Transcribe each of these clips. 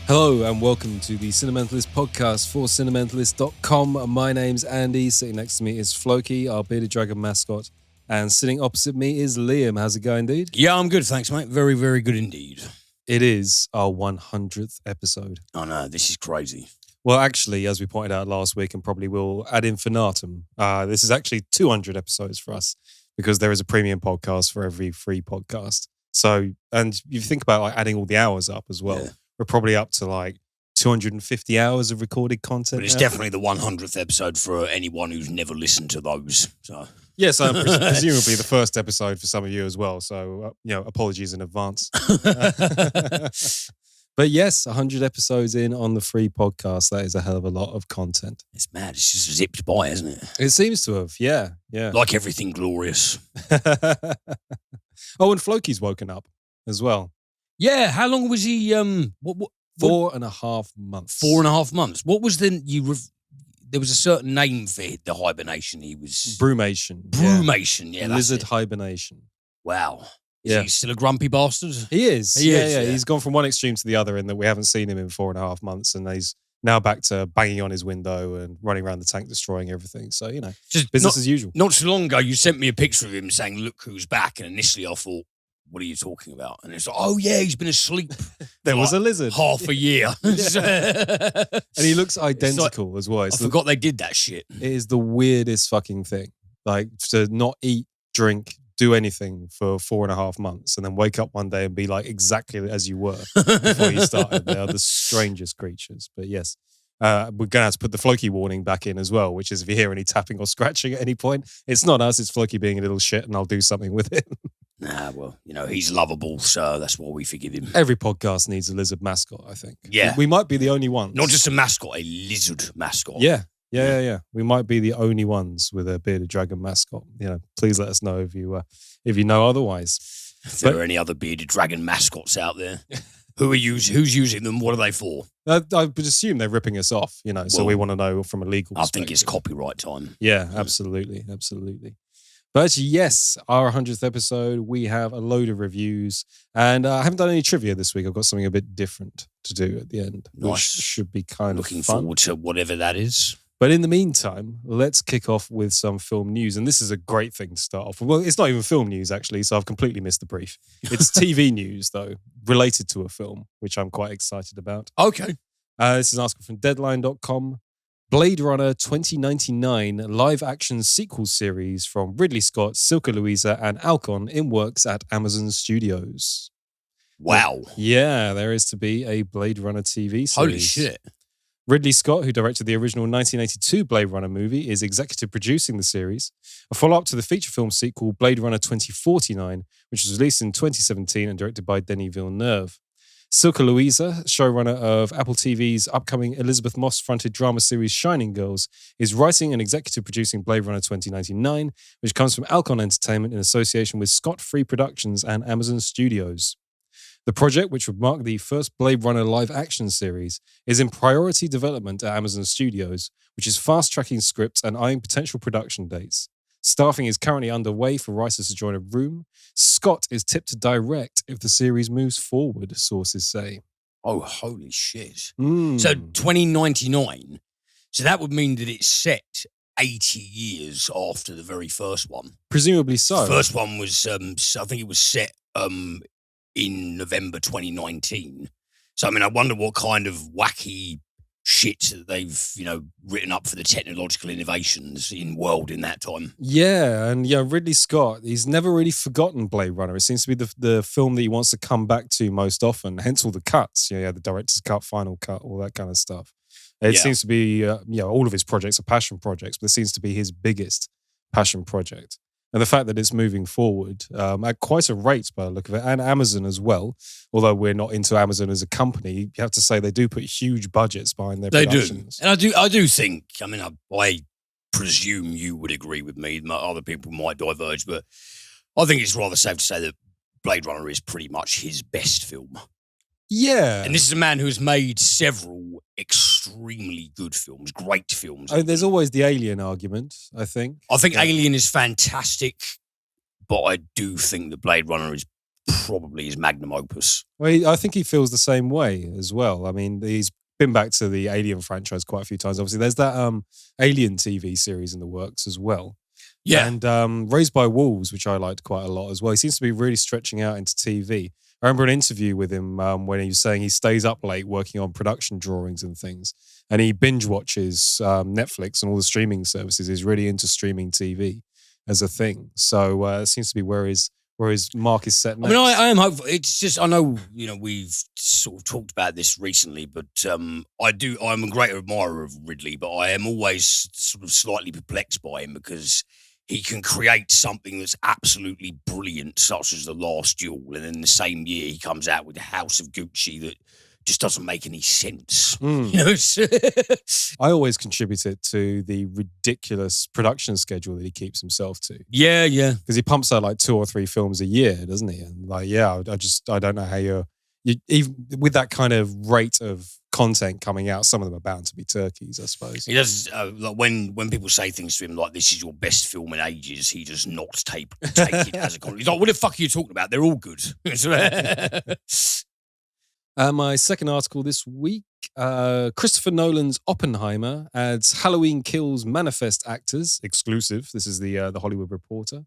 Hello and welcome to the Cinementalist podcast for Cinementalist.com. My name's Andy. Sitting next to me is Floki, our bearded dragon mascot. And sitting opposite me is Liam. How's it going, dude? Yeah, I'm good, thanks, mate. Very, very good indeed. It is our 100th episode. Oh, no, this is crazy. Well, actually, as we pointed out last week and probably will ad infinitum, this is actually 200 episodes for us because there is a premium podcast for every free podcast. So, and you think about like adding all the hours up as well. Yeah. We're probably up to like 250 hours of recorded content. But it's definitely the 100th episode for anyone who's never listened to those. So yes, presumably the first episode for some of you as well. So, apologies in advance. But yes, 100 episodes in on the free podcast. That is a hell of a lot of content. It's mad. It's just zipped by, isn't it? It seems to have, yeah. Like everything glorious. Oh, and Floki's woken up as well. Yeah, how long was he? 4.5 months. 4.5 months. What was there was a certain name for the hibernation. He was brumation. Yeah, lizard hibernation. Wow. Is he still a grumpy bastard? He is. Yeah. He's gone from one extreme to the other in that we haven't seen him in 4.5 months, and he's now back to banging on his window and running around the tank, destroying everything. So, just business as usual. Not so long ago, you sent me a picture of him saying, "Look who's back," and initially I thought, what are you talking about? And it's like, oh yeah, he's been asleep. There was a lizard. Half a year. And he looks identical as well. I forgot they did that shit. It is the weirdest fucking thing. Like to not eat, drink, do anything for 4.5 months and then wake up one day and be like exactly as you were before you started. They are the strangest creatures. But yes, we're going to have to put the Floki warning back in as well, which is if you hear any tapping or scratching at any point, it's not us, it's Floki being a little shit and I'll do something with it. Nah, well, he's lovable, so that's why we forgive him. Every podcast needs a lizard mascot, I think. Yeah. We might be the only ones. Not just a mascot, a lizard mascot. Yeah. We might be the only ones with a bearded dragon mascot. Please let us know if you know otherwise. If there are any other bearded dragon mascots out there, who's using them? What are they for? I would assume they're ripping us off, so we want to know from a legal perspective. I think it's copyright time. Yeah, absolutely. But actually, yes, our 100th episode, we have a load of reviews. And I haven't done any trivia this week. I've got something a bit different to do at the end. Nice. Which should be kind of fun. Looking forward to whatever that is. But in the meantime, let's kick off with some film news. And this is a great thing to start off with. Well, it's not even film news, actually, so I've completely missed the brief. It's TV news, though, related to a film, which I'm quite excited about. Okay. This is an article from Deadline.com. Blade Runner 2099 live-action sequel series from Ridley Scott, Silka Louisa, and Alcon in works at Amazon Studios. Wow. Yeah, there is to be a Blade Runner TV series. Holy shit. Ridley Scott, who directed the original 1982 Blade Runner movie, is executive producing the series, a follow-up to the feature film sequel Blade Runner 2049, which was released in 2017 and directed by Denis Villeneuve. Silka Louisa, showrunner of Apple TV's upcoming Elizabeth Moss-fronted drama series Shining Girls, is writing and executive producing Blade Runner 2099, which comes from Alcon Entertainment in association with Scott Free Productions and Amazon Studios. The project, which would mark the first Blade Runner live-action series, is in priority development at Amazon Studios, which is fast-tracking scripts and eyeing potential production dates. Staffing is currently underway for writers to join a room. Scott is tipped to direct if the series moves forward, sources say. Oh, holy shit. So 2099. So that would mean that it's set 80 years after the very first one. Presumably so. The first one was, I think it was set in November 2019. So, I wonder what kind of wacky shit that they've, written up for the technological innovations in world in that time. Yeah, and Ridley Scott, he's never really forgotten Blade Runner. It seems to be the film that he wants to come back to most often, hence all the cuts, the director's cut, final cut, all that kind of stuff. It seems to be, all of his projects are passion projects, but it seems to be his biggest passion project. And the fact that it's moving forward at quite a rate by the look of it, and Amazon as well, although we're not into Amazon as a company, you have to say they do put huge budgets behind their productions. They do. And I do think, I presume you would agree with me, other people might diverge, but I think it's rather safe to say that Blade Runner is pretty much his best film. Yeah. And this is a man who has made several extremely good films, great films. There's always the Alien argument, I think. Alien is fantastic, but I do think that Blade Runner is probably his magnum opus. Well, I think he feels the same way as well. I mean, he's been back to the Alien franchise quite a few times. Obviously, there's that Alien TV series in the works as well. Yeah. And Raised by Wolves, which I liked quite a lot as well. He seems to be really stretching out into TV. I remember an interview with him when he was saying he stays up late working on production drawings and things. And he binge watches Netflix and all the streaming services. He's really into streaming TV as a thing. So it seems to be where his mark is set next. I mean, I am hopeful. It's just, I know, we've sort of talked about this recently, but I'm a great admirer of Ridley, but I am always sort of slightly perplexed by him because he can create something that's absolutely brilliant, such as The Last Duel, and in the same year he comes out with House of Gucci that just doesn't make any sense. I always contribute it to the ridiculous production schedule that he keeps himself to. Yeah. Because he pumps out like 2 or 3 films a year, doesn't he? And I don't know how you even with that kind of rate of content coming out, some of them are bound to be turkeys, I suppose. He does, like when people say things to him like, this is your best film in ages, he does not take it as a compliment. He's like, what the fuck are you talking about? They're all good. My second article this week, Christopher Nolan's Oppenheimer adds Halloween Kills manifest actors, exclusive. This is the Hollywood Reporter.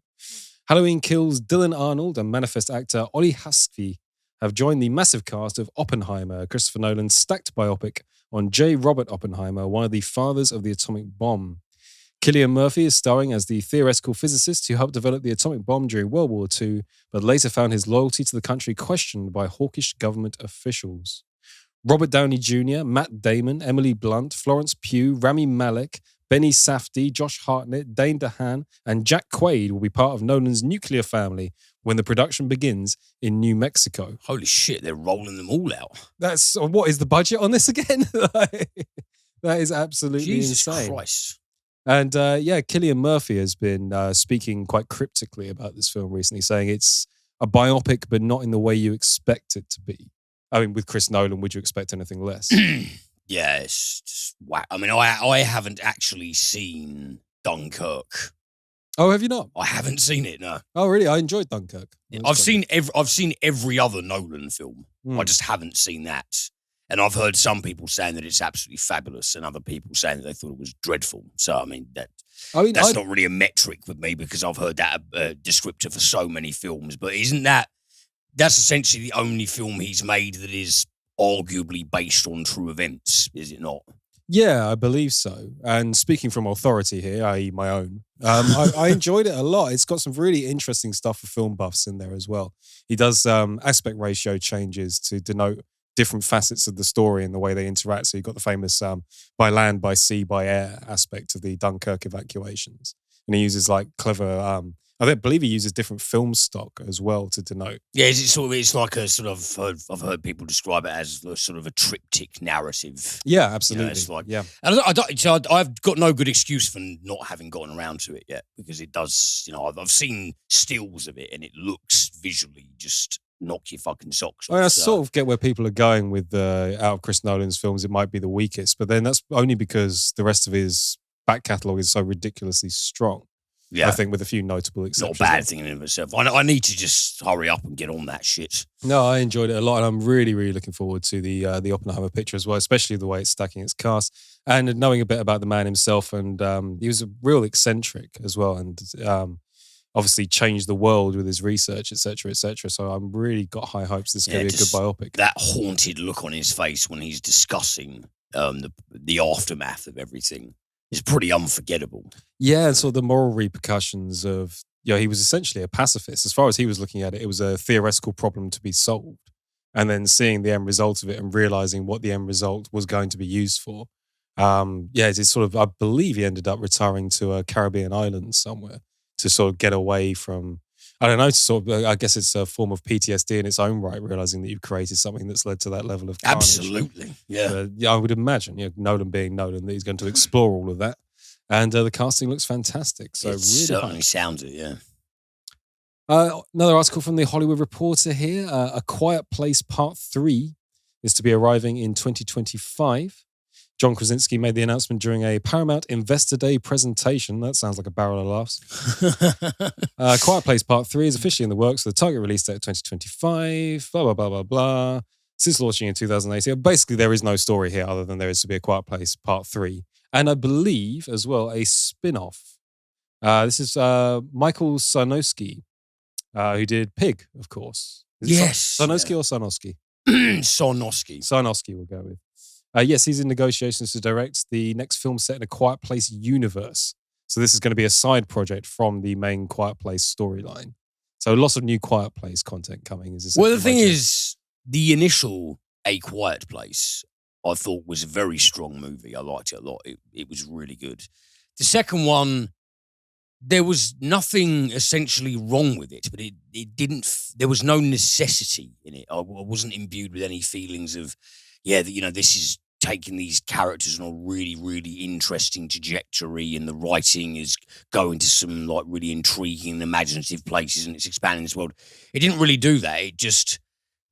Halloween Kills Dylan Arnold and manifest actor Ollie Haskvi have joined the massive cast of Oppenheimer, Christopher Nolan's stacked biopic on J. Robert Oppenheimer, one of the fathers of the atomic bomb. Cillian Murphy is starring as the theoretical physicist who helped develop the atomic bomb during World War II, but later found his loyalty to the country questioned by hawkish government officials. Robert Downey Jr., Matt Damon, Emily Blunt, Florence Pugh, Rami Malek, Benny Safdie, Josh Hartnett, Dane DeHaan, and Jack Quaid will be part of Nolan's nuclear family when the production begins in New Mexico. Holy shit, they're rolling them all out. What is the budget on this again? That is absolutely Jesus insane. Christ. And Cillian Murphy has been speaking quite cryptically about this film recently, saying it's a biopic, but not in the way you expect it to be. I mean, with Chris Nolan, would you expect anything less? Yeah, it's just whack. I mean, I haven't actually seen Dunkirk. Oh, have you not? I haven't seen it, no. Oh, really? I enjoyed Dunkirk. I've seen every other Nolan film. I just haven't seen that. And I've heard some people saying that it's absolutely fabulous and other people saying that they thought it was dreadful. So, I mean, that's not really a metric with me because I've heard that descriptor for so many films. But that's essentially the only film he's made that is arguably based on true events, is it not? Yeah, I believe so. And speaking from authority here, i.e. my own, I enjoyed it a lot. It's got some really interesting stuff for film buffs in there as well. He does aspect ratio changes to denote different facets of the story and the way they interact. So you've got the famous by land, by sea, by air aspect of the Dunkirk evacuations. And he uses like clever, I believe he uses different film stock as well to denote. Yeah, it's like a sort of, I've heard people describe it as sort of a triptych narrative. Yeah, absolutely. It's like, yeah. And I've got no good excuse for not having gotten around to it yet because it does, I've seen stills of it and it looks visually just knock your fucking socks off. I sort of get where people are going with out of Chris Nolan's films, it might be the weakest, but then that's only because the rest of his back catalogue is so ridiculously strong. Yeah. I think with a few notable exceptions. Not a bad thing in and of itself. I need to just hurry up and get on that shit. No, I enjoyed it a lot and I'm really, really looking forward to the Oppenheimer picture as well, especially the way it's stacking its cast and knowing a bit about the man himself. And he was a real eccentric as well and obviously changed the world with his research, et cetera, et cetera. So I'm really got high hopes this is going to be a good biopic. That haunted look on his face when he's discussing the aftermath of everything is pretty unforgettable. Yeah, and so the moral repercussions of, he was essentially a pacifist. As far as he was looking at it, it was a theoretical problem to be solved. And then seeing the end result of it and realizing what the end result was going to be used for. It's sort of, I believe he ended up retiring to a Caribbean island somewhere to sort of get away from, I don't know, to sort of, I guess it's a form of PTSD in its own right, realizing that you've created something that's led to that level of carnage. Absolutely, yeah. I would imagine, Nolan being Nolan, that he's going to explore all of that. And the casting looks fantastic. So it really certainly sounds it, yeah. Another article from the Hollywood Reporter here. A Quiet Place Part 3 is to be arriving in 2025. John Krasinski made the announcement during a Paramount Investor Day presentation. That sounds like a barrel of laughs. Quiet Place Part 3 is officially in the works with a target release date of 2025. Blah, blah, blah, blah, blah. Since launching in 2018. Basically, there is no story here other than there is to be a Quiet Place Part 3. And I believe, as well, a spin-off. This is Michael Sarnowski, who did Pig, of course. Yes. Sarnowski or Sarnowski? Sarnowski. Sarnowski we'll go with. Yes, he's in negotiations to direct the next film set in a Quiet Place universe. So this is going to be a side project from the main Quiet Place storyline. So lots of new Quiet Place content coming. Well, the thing is, the initial A Quiet Place, I thought was a very strong movie. I liked it a lot. It was really good. The second one, there was nothing essentially wrong with it, but it didn't, there was no necessity in it. I wasn't imbued with any feelings of, this is taking these characters on a really, really interesting trajectory, and the writing is going to some like really intriguing and imaginative places, and it's expanding this world. It didn't really do that. It just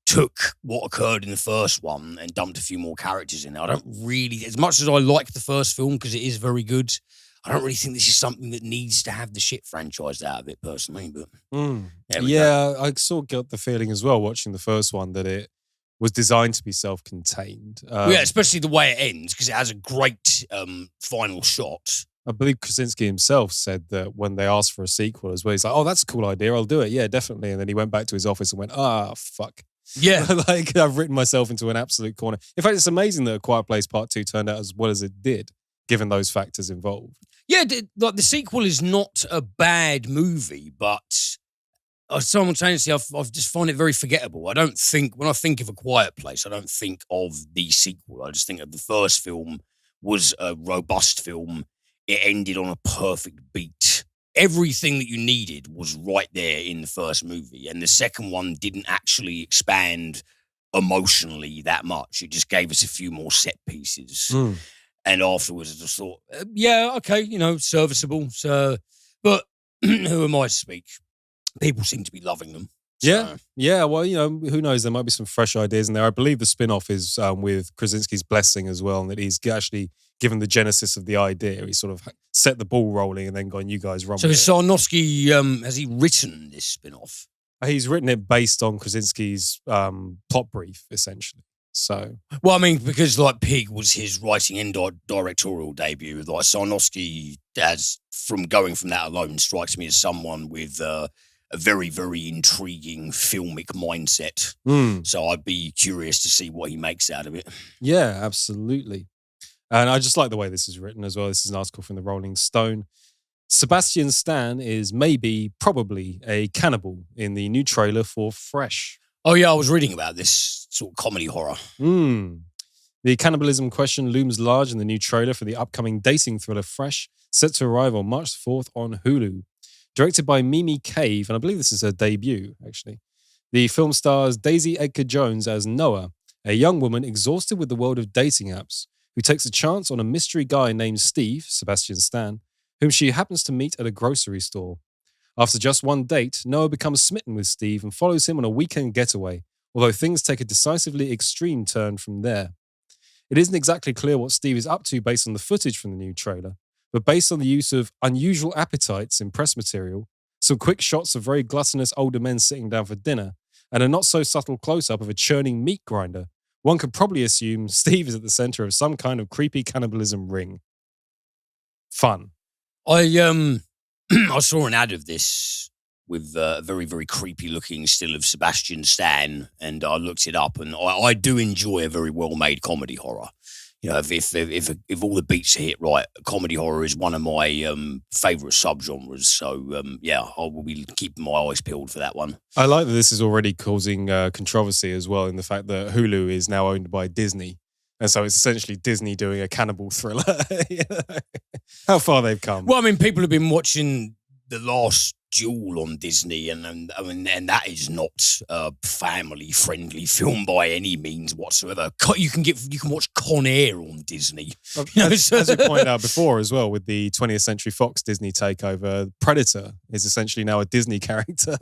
took what occurred in the first one and dumped a few more characters in. I don't really, as much as I like the first film because it is very good, I don't really think this is something that needs to have the shit franchised out of it personally. But I sort of got the feeling as well watching the first one that it was designed to be self-contained. Especially the way it ends, because it has a great final shot. I believe Krasinski himself said that when they asked for a sequel as well, he's like, oh, that's a cool idea, I'll do it. Yeah, definitely. And then he went back to his office and went, fuck. Yeah. Like, I've written myself into an absolute corner. In fact, it's amazing that A Quiet Place Part 2 turned out as well as it did, given those factors involved. Yeah, like the sequel is not a bad movie, but simultaneously, I just find it very forgettable. I don't think, when I think of A Quiet Place, I don't think of the sequel. I just think of the first film was a robust film. It ended on a perfect beat. Everything that you needed was right there in the first movie. And the second one didn't actually expand emotionally that much. It just gave us a few more set pieces. And afterwards, I just thought, serviceable. So, but who am I to speak? People seem to be loving them. So. Yeah. Well, who knows? There might be some fresh ideas in there. I believe the spin-off is with Krasinski's blessing as well, and that he's actually given the genesis of the idea. He sort of set the ball rolling and then gone, you guys run with it. So Sarnowski, has he written this spin-off? He's written it based on Krasinski's plot brief, essentially. So, well, I mean, because like Pig was his writing and directorial debut, like Sarnowski, from going from that alone, strikes me as someone with a very, very intriguing filmic mindset. So I'd be curious to see what he makes out of it. Yeah, absolutely. And I just like the way this is written as well. This is an article from the Rolling Stone. Sebastian Stan is probably a cannibal in the new trailer for Fresh. Oh, yeah, I was reading about this sort of comedy horror. The cannibalism question looms large in the new trailer for the upcoming dating thriller Fresh, set to arrive on March 4th on Hulu. Directed by Mimi Cave, and I believe this is her debut, actually. The film stars Daisy Edgar-Jones as Noah, a young woman exhausted with the world of dating apps, who takes a chance on a mystery guy named Steve, Sebastian Stan, whom she happens to meet at a grocery store. After just one date, Noah becomes smitten with Steve and follows him on a weekend getaway, although things take a decisively extreme turn from there. It isn't exactly clear what Steve is up to based on the footage from the new trailer, but based on the use of unusual appetites in press material, some quick shots of very gluttonous older men sitting down for dinner, and a not-so-subtle close-up of a churning meat grinder, one could probably assume Steve is at the center of some kind of creepy cannibalism ring. Fun. I saw an ad of this with a very, very creepy looking still of Sebastian Stan, and I looked it up, and I do enjoy a very well-made comedy horror. If all the beats are hit right, comedy horror is one of my favourite subgenres. So, I will be keeping my eyes peeled for that one. I like that this is already causing controversy as well in the fact that Hulu is now owned by Disney. And so it's essentially Disney doing a cannibal thriller. How far they've come. Well, I mean, people have been watching The Last Duel on Disney, and that is not a family-friendly film by any means whatsoever. You can watch Con Air on Disney. As you pointed out before as well, with the 20th Century Fox Disney takeover, Predator is essentially now a Disney character.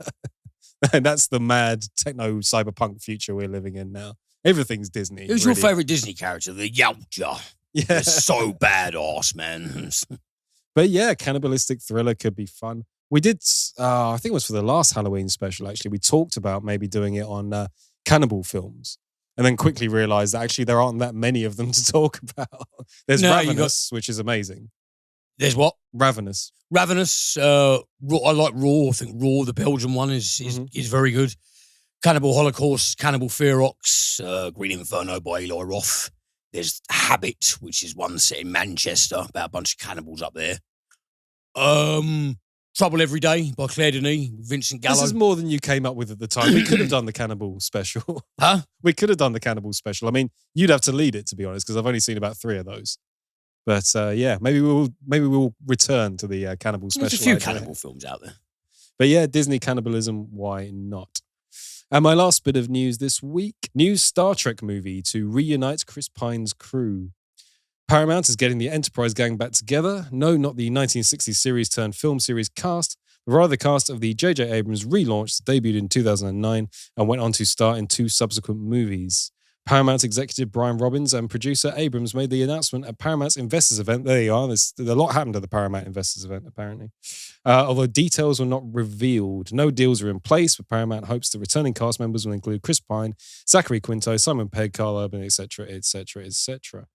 And that's the mad techno-cyberpunk future we're living in now. Everything's Disney. Who's your favourite Disney character? The Yautja. Yeah. They're so badass, man. But yeah, cannibalistic thriller could be fun. We did, I think it was for the last Halloween special, actually, we talked about maybe doing it on cannibal films. And then quickly realized that actually there aren't that many of them to talk about. There's Ravenous, which is amazing. There's what? Ravenous. Ravenous. I like Raw. I think Raw, the Belgian one, is very good. Cannibal Holocaust, Cannibal Ferox, Green Inferno by Eli Roth. There's Habit, which is one set in Manchester about a bunch of cannibals up there. Trouble Every Day by Claire Denis, Vincent Gallo. This is more than you came up with at the time. We could have done the cannibal special. Huh? We could have done the cannibal special. I mean, you'd have to lead it, to be honest, because I've only seen about 3 of those. But yeah, maybe we'll return to the cannibal special. There's a few cannibal films out there. But yeah, Disney cannibalism, why not? And my last bit of news this week, new Star Trek movie to reunite Chris Pine's crew. Paramount is getting the Enterprise gang back together. No, not the 1960s series turned film series cast, but rather the cast of the J.J. Abrams relaunch that debuted in 2009 and went on to star in 2 subsequent movies. Paramount executive Brian Robbins and producer Abrams made the announcement at Paramount's Investors event. There you are. There's a lot happened at the Paramount Investors event, apparently. Although details were not revealed. No deals are in place, but Paramount hopes the returning cast members will include Chris Pine, Zachary Quinto, Simon Pegg, Carl Urban, etc., etc., etc.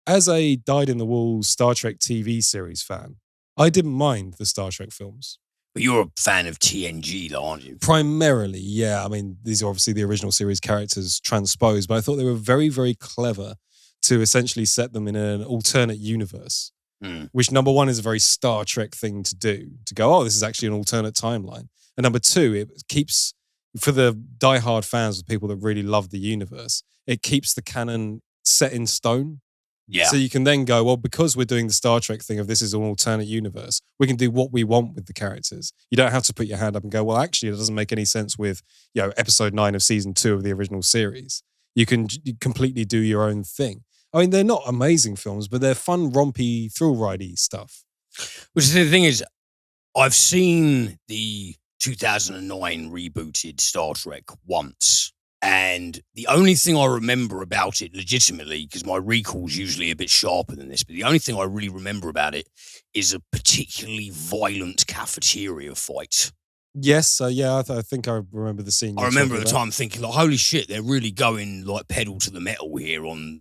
As a dyed-in-the-wool Star Trek TV series fan, I didn't mind the Star Trek films. But you're a fan of TNG, though, aren't you? Primarily, yeah. I mean, these are obviously the original series characters transposed, but I thought they were very, very clever to essentially set them in an alternate universe, which, number one, is a very Star Trek thing to do, to go, oh, this is actually an alternate timeline. And number two, it keeps, for the diehard fans, the people that really love the universe, it keeps the canon set in stone. Yeah. So you can then go, well, because we're doing the Star Trek thing of this is an alternate universe, we can do what we want with the characters. You don't have to put your hand up and go, well, actually, it doesn't make any sense with, episode 9 of season 2 of the original series. You can completely do your own thing. I mean, they're not amazing films, but they're fun, rompy, thrill-ridey stuff. Which the thing is, I've seen the 2009 rebooted Star Trek once. And the only thing I remember about it legitimately, because my recall's usually a bit sharper than this, but the only thing I really remember about it is a particularly violent cafeteria fight. Yes, I think I remember the scene. I remember at the time thinking, like, holy shit, they're really going like pedal to the metal here on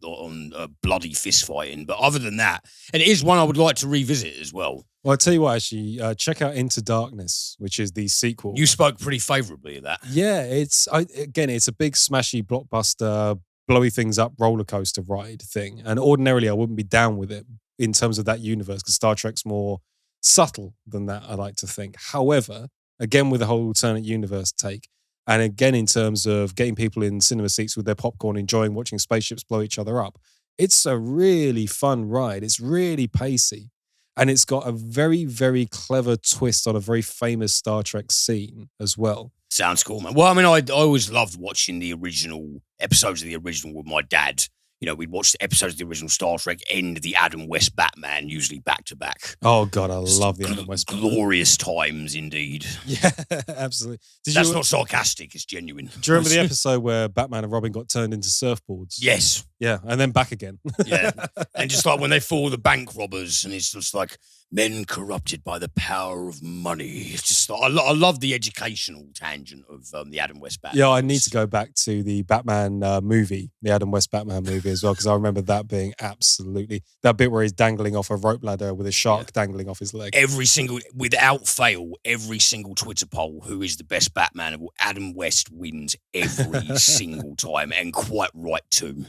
bloody fist fighting. But other than that, and it is one I would like to revisit as well. Well, I'll tell you what, actually, check out Into Darkness, which is the sequel. You spoke pretty favourably of that. Yeah, it's a big smashy blockbuster, blowy things up roller coaster ride thing. And ordinarily, I wouldn't be down with it in terms of that universe because Star Trek's more subtle than that, I like to think. However, again, with the whole alternate universe take, and again, in terms of getting people in cinema seats with their popcorn, enjoying watching spaceships blow each other up, it's a really fun ride. It's really pacey. And it's got a very, very clever twist on a very famous Star Trek scene as well. Sounds cool, man. Well, I mean, I always loved watching the original episodes of the original with my dad. We'd watch the episodes of the original Star Trek and the Adam West Batman, usually back to back. Oh, God, I love the Adam West Batman. Glorious times, indeed. Yeah, absolutely. That's not sarcastic, it's genuine. Do you remember the episode where Batman and Robin got turned into surfboards? Yes. Yeah, and then back again. Yeah. And just like when they fall the bank robbers, and it's just like, men corrupted by the power of money. It's just, I love the educational tangent of the Adam West Batman. Yeah, I need to go back to the Batman movie, the Adam West Batman movie as well, because I remember that being absolutely, that bit where he's dangling off a rope ladder with a shark dangling off his leg. Without fail, every single Twitter poll, who is the best Batman of all, Adam West wins every single time, and quite right too.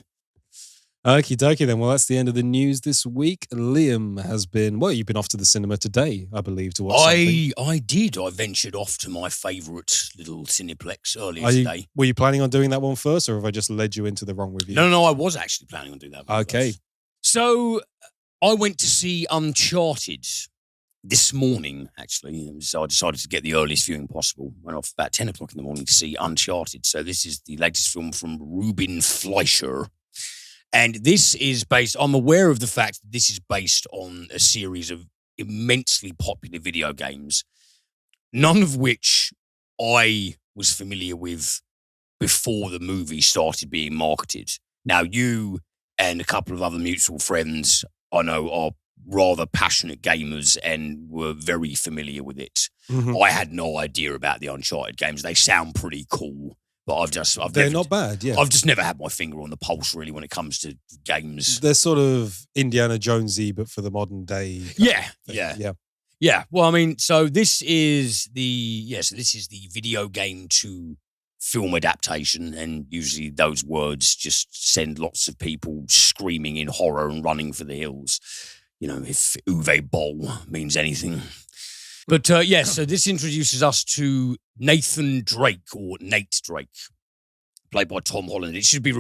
Okie dokie then. Well, that's the end of the news this week. Liam has been, you've been off to the cinema today, I believe, to watch something. I did. I ventured off to my favourite little Cineplex earlier today. Were you planning on doing that one first, or have I just led you into the wrong review? No, I was actually planning on doing that one Okay. first. So I went to see Uncharted this morning, actually. So I decided to get the earliest viewing possible. Went off about 10 o'clock in the morning to see Uncharted. So this is the latest film from Ruben Fleischer. And this is based, I'm aware of the fact that this is based on a series of immensely popular video games, none of which I was familiar with before the movie started being marketed. Now, you and a couple of other mutual friends I know are rather passionate gamers and were very familiar with it. Mhm. I had no idea about the Uncharted games. They sound pretty cool, but They're not bad, yeah. I've just never had my finger on the pulse really when it comes to games. They're sort of Indiana Jonesy, but for the modern day. Yeah. Yeah. Well, I mean, so this is the video game to film adaptation, and usually those words just send lots of people screaming in horror and running for the hills. You know, if Uwe Boll means anything. But so this introduces us to Nathan Drake, or Nate Drake, played by Tom Holland. It should be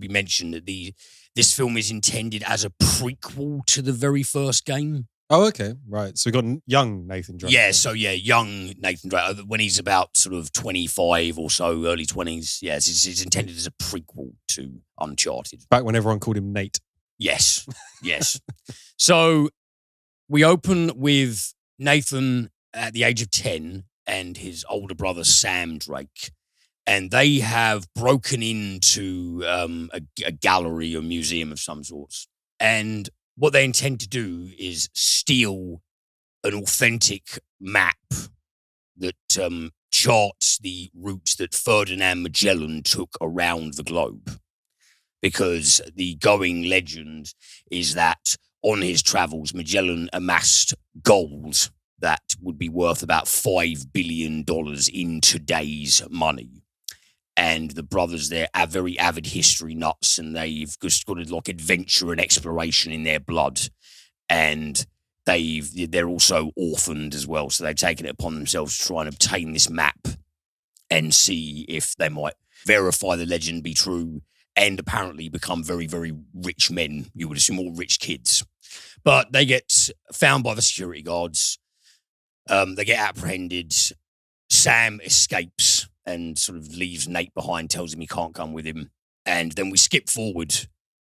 mentioned that this film is intended as a prequel to the very first game. Oh, okay. Right. So we got young Nathan Drake. Yeah, young Nathan Drake, when he's about sort of 25 or so, early 20s. Yes, it's intended as a prequel to Uncharted. Back when everyone called him Nate. Yes. So we open with Nathan at the age of 10 and his older brother, Sam Drake. And they have broken into a gallery or museum of some sorts. And what they intend to do is steal an authentic map that charts the routes that Ferdinand Magellan took around the globe. Because the going legend is that on his travels, Magellan amassed gold that would be worth about $5 billion in today's money. And the brothers there are very avid history nuts, and they've just got like adventure and exploration in their blood. And they're also orphaned as well, so they've taken it upon themselves to try and obtain this map and see if they might verify the legend be true, and apparently become very, very rich men. You would assume all rich kids. But they get found by the security guards. They get apprehended. Sam escapes and sort of leaves Nate behind, tells him he can't come with him. And then we skip forward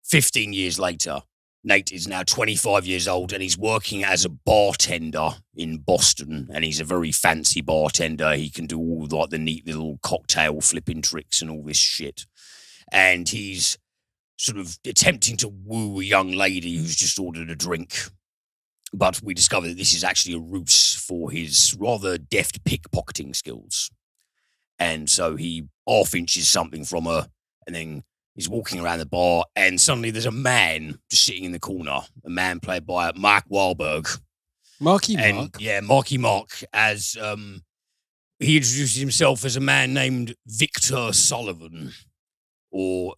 15 years later. Nate is now 25 years old, and he's working as a bartender in Boston. And he's a very fancy bartender. He can do all like the neat little cocktail flipping tricks and all this shit. And he's sort of attempting to woo a young lady who's just ordered a drink. But we discover that this is actually a ruse for his rather deft pickpocketing skills. And so he half-inches something from her, and then he's walking around the bar, and suddenly there's a man just sitting in the corner, a man played by Mark Wahlberg. Marky Mark? Yeah, Marky Mark, as he introduces himself as a man named Victor Sullivan, or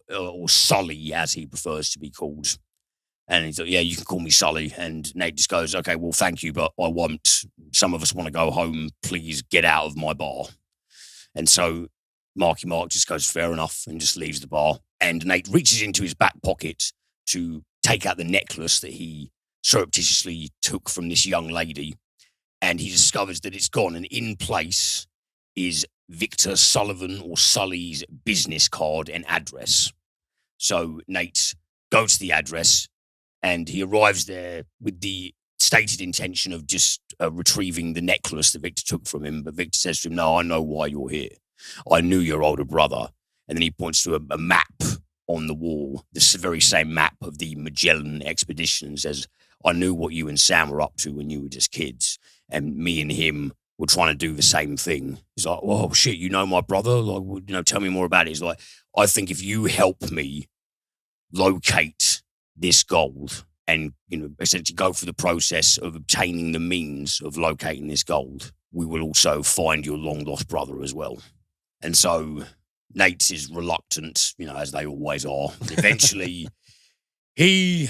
Sully, as he prefers to be called. And he's like, yeah, you can call me Sully. And Nate just goes, okay, well, thank you, but I won't. Some of us want to go home. Please get out of my bar. And so Marky Mark just goes, fair enough, and just leaves the bar. And Nate reaches into his back pocket to take out the necklace that he surreptitiously took from this young lady. And he discovers that it's gone. And in place is Victor Sullivan, or Sully's, business card and address. So Nate goes to the address, and he arrives there with the stated intention of just retrieving the necklace that Victor took from him. But Victor says to him, no, I know why you're here. I knew your older brother. And then he points to a map on the wall, this very same map of the Magellan expedition, and says, I knew what you and Sam were up to when you were just kids. And me and him were trying to do the same thing. He's like, oh, shit, you know my brother? Like, tell me more about it. He's like, I think if you help me locate this gold and, essentially go through the process of obtaining the means of locating this gold, we will also find your long-lost brother as well. And so Nate is reluctant, as they always are. Eventually, he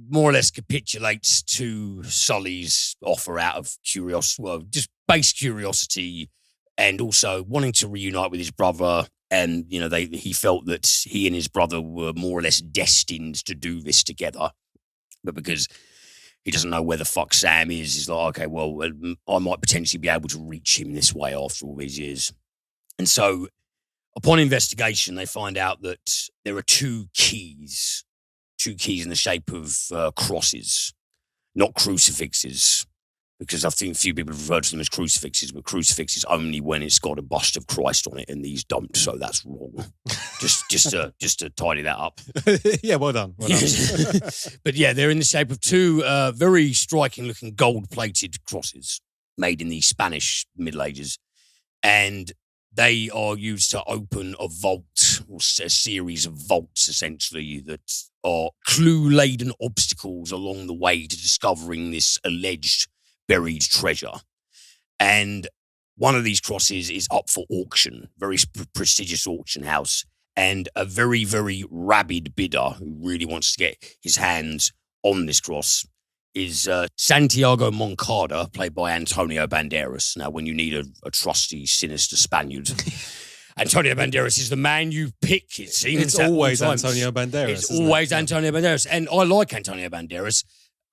more or less capitulates to Sully's offer out of curiosity, just base curiosity, and also wanting to reunite with his brother. And, he felt that he and his brother were more or less destined to do this together. But because he doesn't know where the fuck Sam is, he's like, okay, well, I might potentially be able to reach him this way after all these years. And so upon investigation, they find out that there are two keys in the shape of crosses, not crucifixes, because I think a few people refer to them as crucifixes, but crucifixes only when it's got a bust of Christ on it, and these don't, so that's wrong. just to tidy that up. Yeah, well done. Well done. But yeah, they're in the shape of two very striking-looking gold-plated crosses made in the Spanish Middle Ages, and they are used to open a vault, or a series of vaults, essentially, that are clue-laden obstacles along the way to discovering this alleged buried treasure. And one of these crosses is up for auction, very prestigious auction house, and a very, very rabid bidder who really wants to get his hands on this cross is Santiago Moncada, played by Antonio Banderas. Now, when you need a trusty, sinister Spaniard, Antonio Banderas is the man you pick, it seems. It's always Antonio Banderas. It's always Antonio Banderas. And I like Antonio Banderas.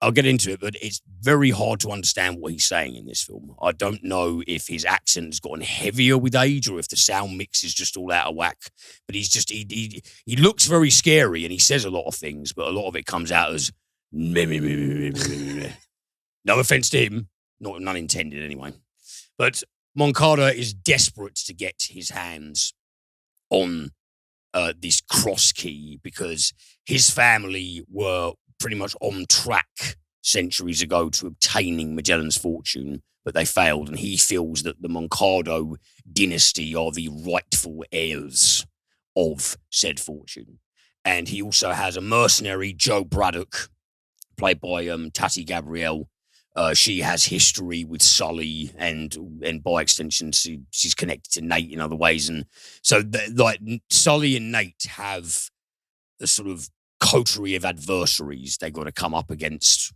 I'll get into it, but it's very hard to understand what he's saying in this film. I don't know if his accent has gotten heavier with age or if the sound mix is just all out of whack. But he's just, he looks very scary and he says a lot of things, but a lot of it comes out as meh, meh, meh, meh, meh, meh, meh. No offense to him, none intended anyway. But Moncada is desperate to get his hands on this cross key because his family were pretty much on track centuries ago to obtaining Magellan's fortune, but they failed, and he feels that the Moncado dynasty are the rightful heirs of said fortune. And he also has a mercenary, Joe Braddock, played by Tati Gabrielle. She has history with Sully, and by extension, she's connected to Nate in other ways. And so, Sully and Nate have a sort of coterie of adversaries they got to come up against.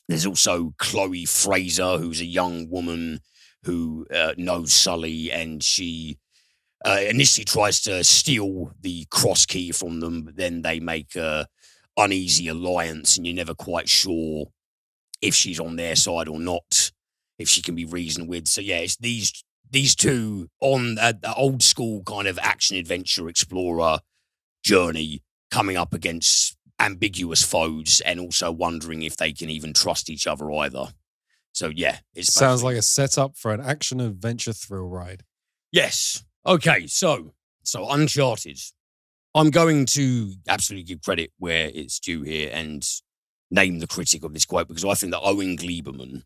There's also Chloe Fraser, who's a young woman who knows Sully, and she initially tries to steal the cross key from them, but then they make a uneasy alliance, and you're never quite sure if she's on their side or not, if she can be reasoned with. So yeah, it's these two on the old school kind of action adventure explorer journey, coming up against ambiguous foes and also wondering if they can even trust each other either. So yeah, it sounds like a setup for an action adventure thrill ride. Yes. Okay, so Uncharted. I'm going to absolutely give credit where it's due here and name the critic of this quote, because I think that Owen Gleiberman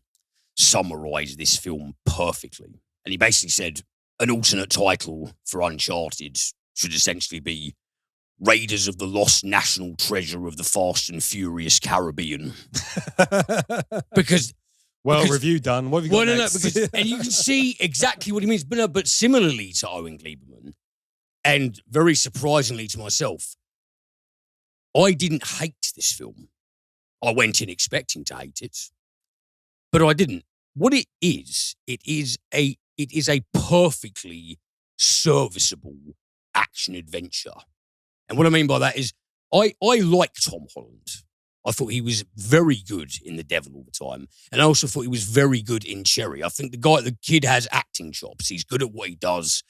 summarized this film perfectly. And he basically said an alternate title for Uncharted should essentially be Raiders of the Lost National Treasure of the Fast and Furious Caribbean. because review done. What have you got next? And you can see exactly what he means. But similarly to Owen Gleiberman, and very surprisingly to myself, I didn't hate this film. I went in expecting to hate it, but I didn't. What it is a perfectly serviceable action adventure. And what I mean by that is I like Tom Holland. I thought he was very good in The Devil All the Time. And I also thought he was very good in Cherry. I think the kid has acting chops. He's good at what he does.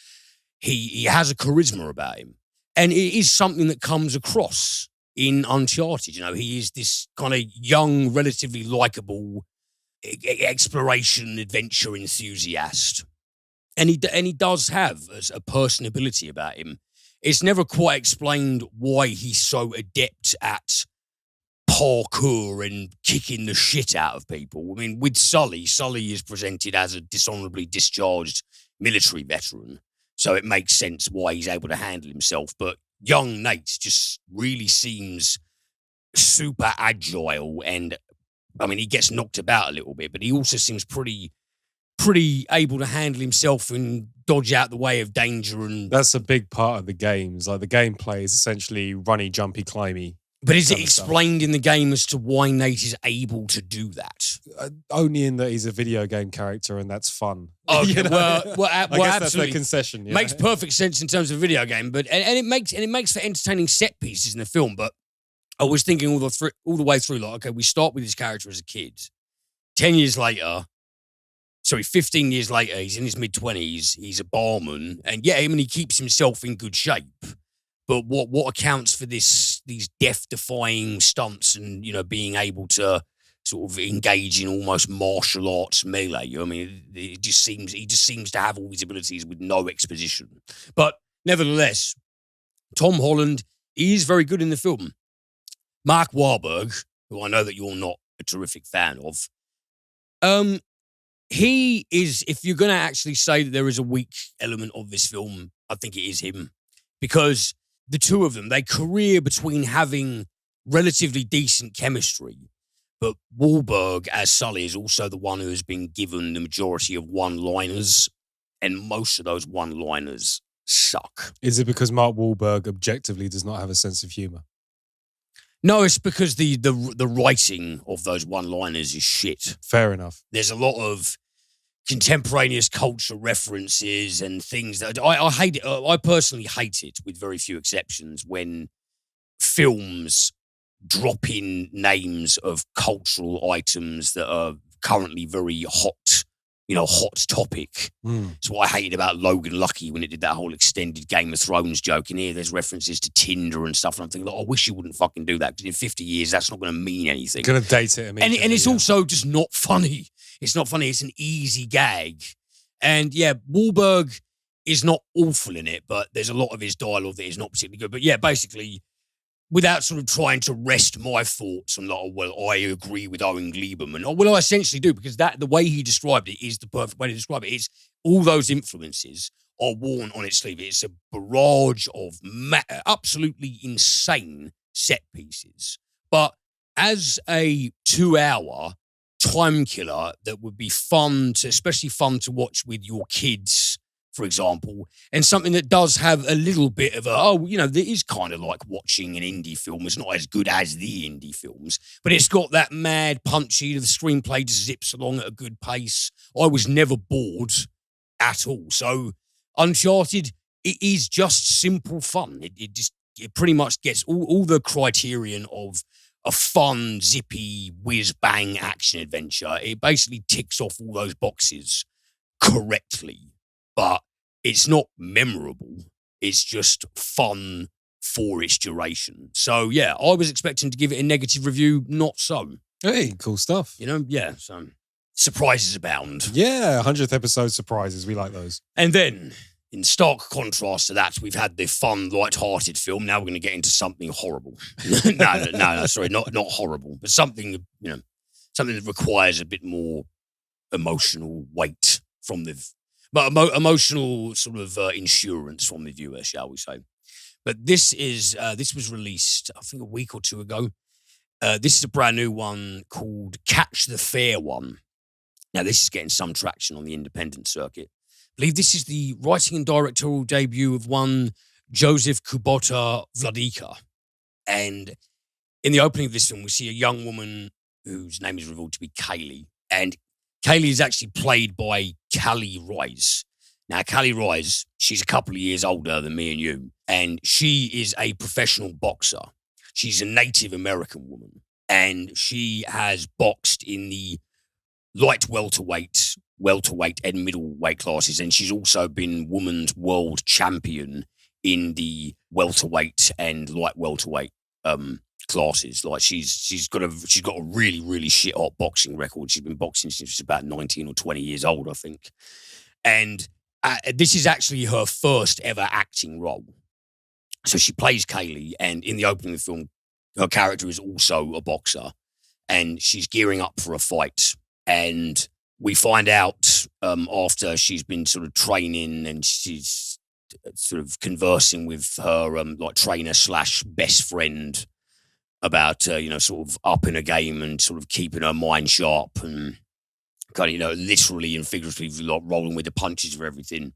He has a charisma about him. And it is something that comes across in Uncharted. You know, he is this kind of young, relatively likable exploration, adventure enthusiast. And he does have a personability about him. It's never quite explained why he's so adept at parkour and kicking the shit out of people. I mean, with Sully is presented as a dishonorably discharged military veteran, so it makes sense why he's able to handle himself. But young Nate just really seems super agile, and I mean, he gets knocked about a little bit, but he also seems pretty able to handle himself and dodge out the way of danger. And that's a big part of the games. Like, the gameplay is essentially runny, jumpy, climby. But is it explained in the game as to why Nate is able to do that? Only in that he's a video game character and that's fun. Okay, you know? I guess that's their concession. Makes perfect sense in terms of video game, but and it makes for entertaining set pieces in the film. But I was thinking all the way through, like, okay, we start with his character as a kid. 15 years later, he's in his mid-20s, he's a barman, and yeah, I mean, he keeps himself in good shape. But what accounts for these death-defying stunts and, you know, being able to sort of engage in almost martial arts melee? I mean, he just seems to have all these abilities with no exposition. But nevertheless, Tom Holland is very good in the film. Mark Wahlberg, who I know that you're not a terrific fan of, he is, if you're going to actually say that there is a weak element of this film, I think it is him. Because the two of them, they career between having relatively decent chemistry, but Wahlberg as Sully is also the one who has been given the majority of one-liners, and most of those one-liners suck. Is it because Mark Wahlberg objectively does not have a sense of humor? No, it's because the writing of those one-liners is shit. Fair enough. There's a lot of contemporaneous culture references and things that I hate it. I personally hate it, with very few exceptions, when films drop in names of cultural items that are currently very hot, hot topic. It's what I hated about Logan Lucky when it did that whole extended Game of Thrones joke. And here there's references to Tinder and stuff. And I'm thinking, I wish you wouldn't fucking do that, because in 50 years, that's not going to mean anything. Going to date it immediately. And it's also just not funny. It's not funny. It's an easy gag. And yeah, Wahlberg is not awful in it, but there's a lot of his dialogue that is not particularly good. But yeah, basically, without sort of trying to rest my thoughts on, I agree with Owen Gleiberman. I essentially do, because the way he described it is the perfect way to describe it. It's all those influences are worn on its sleeve. It's a barrage of absolutely insane set pieces. But as a 2-hour time killer that would be especially fun to watch with your kids, for example, and something that does have a little bit of that is kind of like watching an indie film. It's not as good as the indie films, but it's got that mad punchy, the screenplay just zips along at a good pace. I was never bored at all. So Uncharted, it is just simple fun. It pretty much gets all the criterion of a fun, zippy, whiz-bang action adventure. It basically ticks off all those boxes correctly, but it's not memorable. It's just fun for its duration. So, yeah, I was expecting to give it a negative review, not so. Hey, cool stuff. So surprises abound. Yeah, 100th episode surprises. We like those. And then, in stark contrast to that, we've had the fun, light-hearted film. Now we're going to get into something horrible. No, sorry, not horrible, but something that requires a bit more emotional weight from emotional sort of insurance from the viewer, shall we say. But this was released, I think, a week or two ago. This is a brand new one called Catch the Fair One. Now, this is getting some traction on the independent circuit. I believe this is the writing and directorial debut of one Joseph Kubota Wladyka. And in the opening of this film, we see a young woman whose name is revealed to be Kaylee. And Kaylee is actually played by Callie Rice. Now, Callie Rice, she's a couple of years older than me and you, and she is a professional boxer. She's a Native American woman, and she has boxed in the light welterweight, and middleweight classes, and she's also been women's world champion in the welterweight and light welterweight classes. Like she's got a really, really shit hot boxing record. She's been boxing since she's about 19 or 20 years old, I think. And this is actually her first ever acting role. So she plays Kaylee, and in the opening of the film, her character is also a boxer, and she's gearing up for a fight. And we find out after she's been sort of training and she's sort of conversing with her trainer / best friend about sort of upping her game and sort of keeping her mind sharp and kind of literally and figuratively rolling with the punches of everything.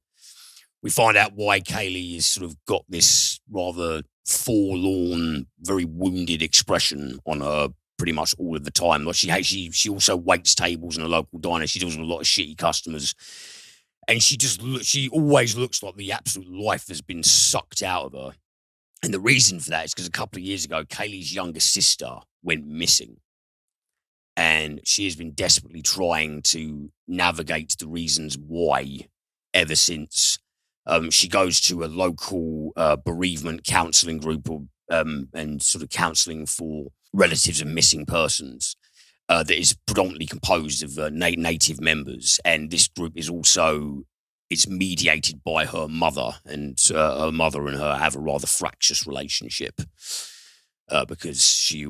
We find out why Kaylee has sort of got this rather forlorn, very wounded expression on her pretty much all of the time. Like she also waits tables in a local diner. She deals with a lot of shitty customers, and she always looks like the absolute life has been sucked out of her. And the reason for that is because a couple of years ago, Kaylee's younger sister went missing, and she has been desperately trying to navigate the reasons why ever since. She goes to a local bereavement counselling group and sort of counselling for relatives of missing persons that is predominantly composed of native members. And this group is also it's mediated by her mother, and her mother and her have a rather fractious relationship because she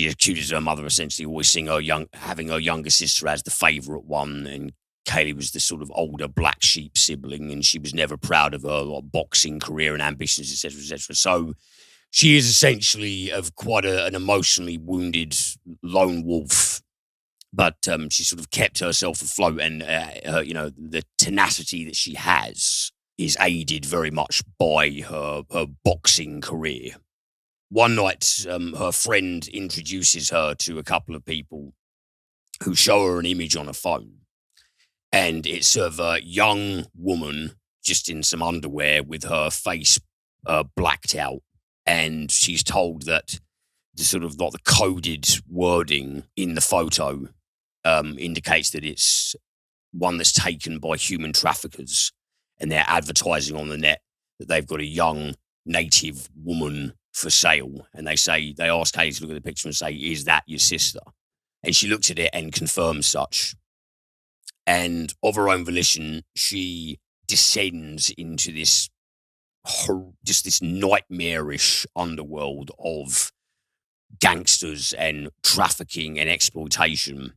accuses her mother essentially always seeing having her younger sister as the favourite one, and Kaylee was the sort of older black sheep sibling, and she was never proud of her boxing career and ambitions, etc., etc. So she is essentially of quite an emotionally wounded lone wolf, but she sort of kept herself afloat, and the tenacity that she has is aided very much by her boxing career. One night, her friend introduces her to a couple of people who show her an image on a phone. And it's of a young woman just in some underwear with her face blacked out. And she's told that the sort of like the coded wording in the photo indicates that it's one that's taken by human traffickers. And they're advertising on the net that they've got a young native woman for sale. And they ask Kaylee to look at the picture and say, "Is that your sister?" And she looks at it and confirms such. And of her own volition, she descends into this nightmarish underworld of gangsters and trafficking and exploitation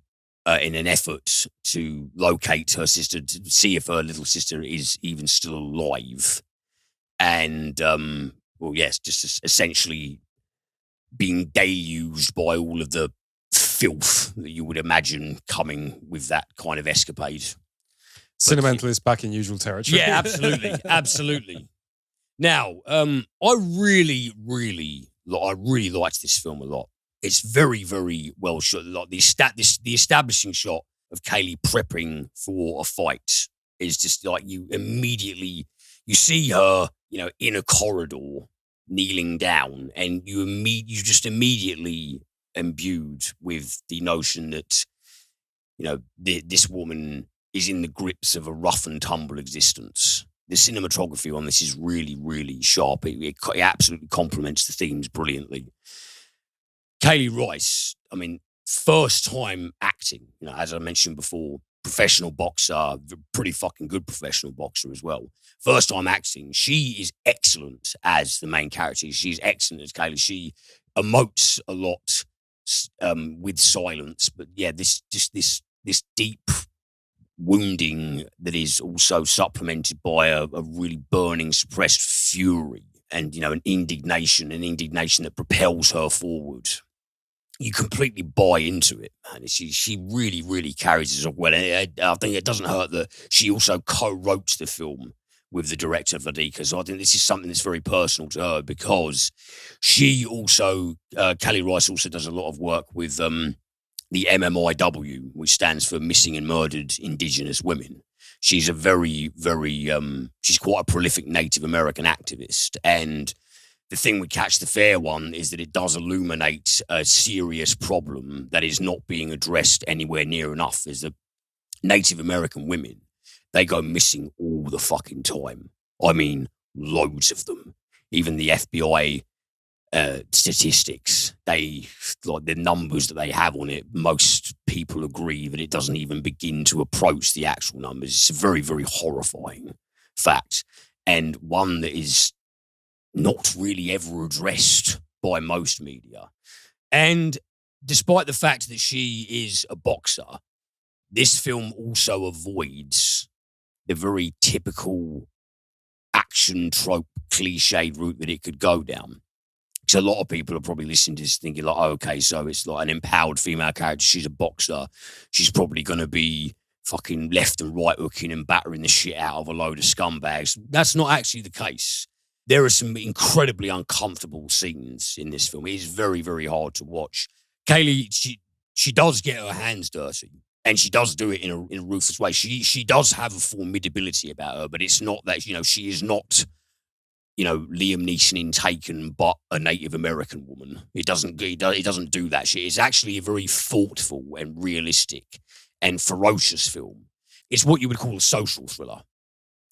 in an effort to locate her sister, to see if her little sister is even still alive. And, just essentially being deluged by all of the filth that you would imagine coming with that kind of escapade. Cinementalist back in usual territory. Yeah, absolutely. Absolutely. Now, I really liked this film a lot. It's very, very well shot. Like the establishing shot of Kaylee prepping for a fight is just like you see her, in a corridor kneeling down, and you just immediately imbued with the notion that, this woman is in the grips of a rough and tumble existence. The cinematography on this is really, really sharp. It absolutely complements the themes brilliantly. Kaylee Rice, first time acting, as I mentioned before, professional boxer, pretty fucking good professional boxer as well. First time acting, she is excellent as the main character. She's excellent as Kaylee. She emotes a lot with silence, but yeah, this deep wounding that is also supplemented by a really burning, suppressed fury and, an indignation that propels her forward. You completely buy into it, man. She really, really carries it well. And I think it doesn't hurt that she also co-wrote the film with the director, Vadika. So I think this is something that's very personal to her, because she also, Kaylee Rice also does a lot of work with the MMIW, which stands for Missing and Murdered Indigenous Women. She's a very, very, she's quite a prolific Native American activist. And the thing with Catch the Fair one is that it does illuminate a serious problem that is not being addressed anywhere near enough, is that Native American women, they go missing all the fucking time. I mean, loads of them. Even the FBI statistics, the numbers that they have on it, most people agree that it doesn't even begin to approach the actual numbers. It's a very, very horrifying fact, and one that is not really ever addressed by most media. And despite the fact that she is a boxer, this film also avoids the very typical action trope cliched route that it could go down. Because a lot of people are probably listening to this thinking like, oh, okay, so it's like an empowered female character. She's a boxer. She's probably going to be fucking left and right hooking and battering the shit out of a load of scumbags. That's not actually the case. There are some incredibly uncomfortable scenes in this film. It is very, very hard to watch. Kaylee, she does get her hands dirty, and she does do it in a ruthless way. She does have a formidability about her, but it's not that, she is not, Liam Neeson in Taken, but a Native American woman. It doesn't do that shit. It's actually a very thoughtful and realistic and ferocious film. It's what you would call a social thriller.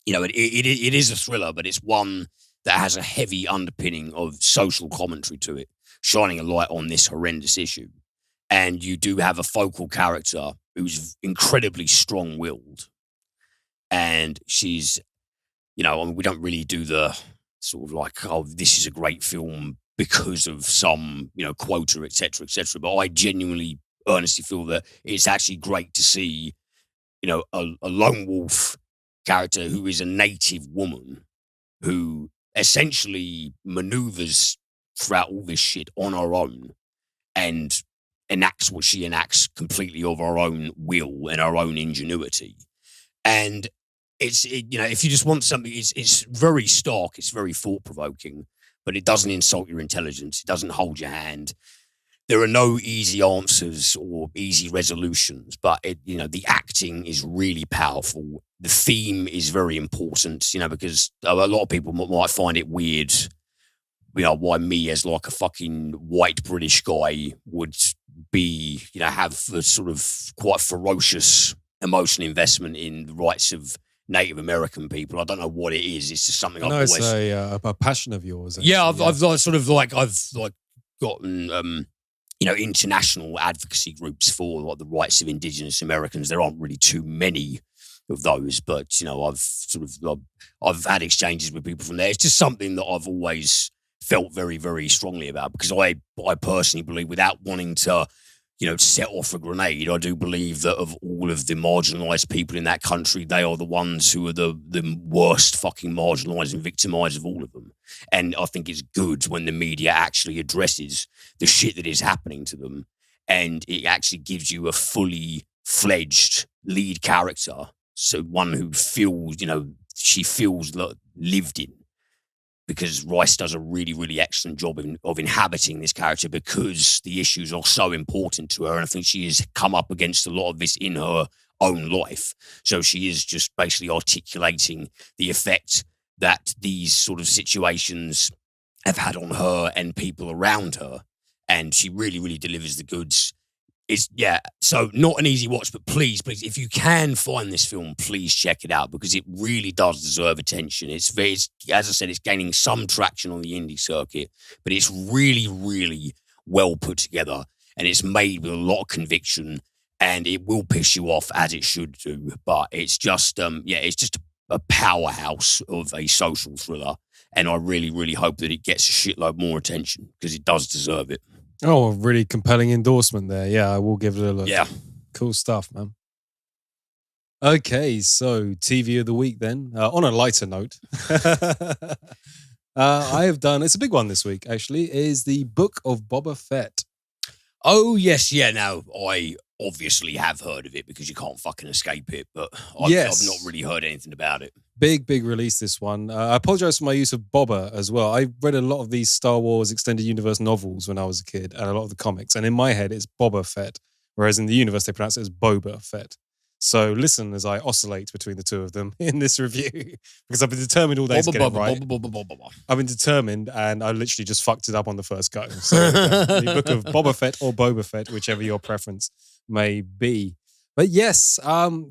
It is a thriller, but it's one that has a heavy underpinning of social commentary to it, shining a light on this horrendous issue. And you do have a focal character who's incredibly strong-willed. and she's, you know, I mean, we don't really do the sort of like, oh, this is a great film because of some, you know, quota, et cetera, but I genuinely, earnestly feel that it's actually great to see, you know, a lone wolf character who is a native woman who essentially maneuvers throughout all this shit on her own and enacts what she enacts completely of her own will and her own ingenuity. And you know, if you just want something, it's very stark, it's very thought provoking, but it doesn't insult your intelligence, it doesn't hold your hand. There are no easy answers or easy resolutions, but you know, the acting is really powerful. The theme is very important, you know, because a lot of people might find it weird, you know, why me as like a fucking white British guy would be, you know, have a sort of quite ferocious emotional investment in the rights of Native American people. I don't know what it is. It's just something I've always... it's a passion of yours. Actually. Yeah, I've sort of like, I've like gotten, you know, international advocacy groups for like the rights of Indigenous Americans. There aren't really too many of those, but you know, I've had exchanges with people from there. It's just something that I've always felt very, very strongly about, because I personally believe, without wanting to, you know, set off a grenade, I do believe that of all of the marginalised people in that country, they are the ones who are the worst fucking marginalised and victimised of all of them. And I think it's good when the media actually addresses the shit that is happening to them, and it actually gives you a fully fledged lead character, so one who feels, you know, she feels lived in. Because Rice does a really, really excellent job of inhabiting this character, because the issues are so important to her. And I think she has come up against a lot of this in her own life. So she is just basically articulating the effect that these sort of situations have had on her and people around her. And she really, really delivers the goods. It's, yeah, so not an easy watch, but please, if you can find this film, please check it out, because it really does deserve attention. It's as I said, it's gaining some traction on the indie circuit, but it's really, really well put together, and it's made with a lot of conviction, and it will piss you off, as it should do, but it's just, it's just a powerhouse of a social thriller, and I really, really hope that it gets a shitload more attention, because it does deserve it. Oh, a really compelling endorsement there. Yeah, I will give it a look. Yeah. Cool stuff, man. Okay, so TV of the week then. On a lighter note, I have done, it's a big one this week actually, is the Book of Boba Fett. Oh, yes, yeah. Now, I obviously have heard of it, because you can't fucking escape it, but I've not really heard anything about it. Big release, this one. I apologize for my use of Boba as well. I read a lot of these Star Wars Extended Universe novels when I was a kid, and a lot of the comics, and in my head it's Boba Fett, whereas in the universe they pronounce it as Boba Fett. So listen as I oscillate between the two of them in this review, because I've been determined all day to get it right. I've been determined, and I literally just fucked it up on the first go. So the Book of Boba Fett or Boba Fett, whichever your preference may be. But yes,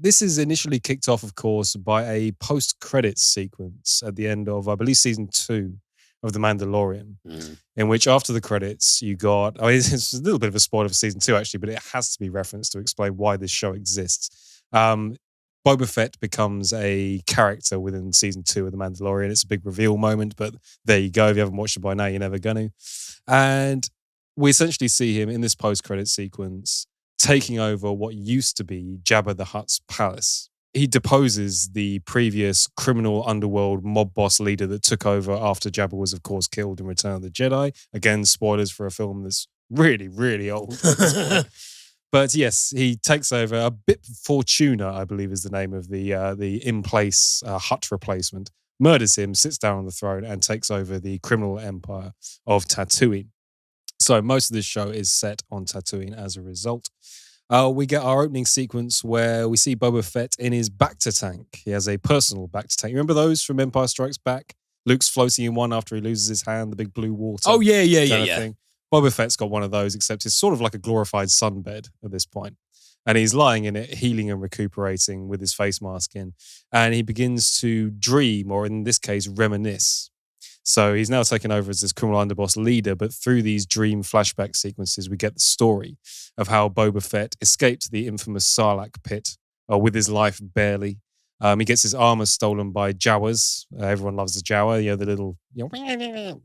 this is initially kicked off, of course, by a post-credits sequence at the end of, I believe, season 2 of The Mandalorian, in which after the credits, you got, I mean, it's a little bit of a spoiler for season 2, actually, but it has to be referenced to explain why this show exists. Boba Fett becomes a character within season 2 of The Mandalorian. It's a big reveal moment, but there you go. If you haven't watched it by now, you're never going to. And we essentially see him in this post-credit sequence taking over what used to be Jabba the Hutt's palace. He deposes the previous criminal underworld mob boss leader that took over after Jabba was, of course, killed in Return of the Jedi. Again, spoilers for a film that's really, really old. But yes, he takes over. A Bib Fortuna, I believe, is the name of the in-place Hutt replacement. Murders him, sits down on the throne, and takes over the criminal empire of Tatooine. So most of this show is set on Tatooine as a result. We get our opening sequence where we see Boba Fett in his Bacta tank. He has a personal Bacta tank. You remember those from Empire Strikes Back? Luke's floating in one after he loses his hand, the big blue water. Oh, yeah. Thing. Boba Fett's got one of those, except it's sort of like a glorified sunbed at this point. And he's lying in it, healing and recuperating with his face mask in. And he begins to dream, or in this case, reminisce. So he's now taken over as this criminal underboss leader, but through these dream flashback sequences, we get the story of how Boba Fett escaped the infamous Sarlacc pit with his life barely. He gets his armor stolen by Jawas. Everyone loves the Jawa, the little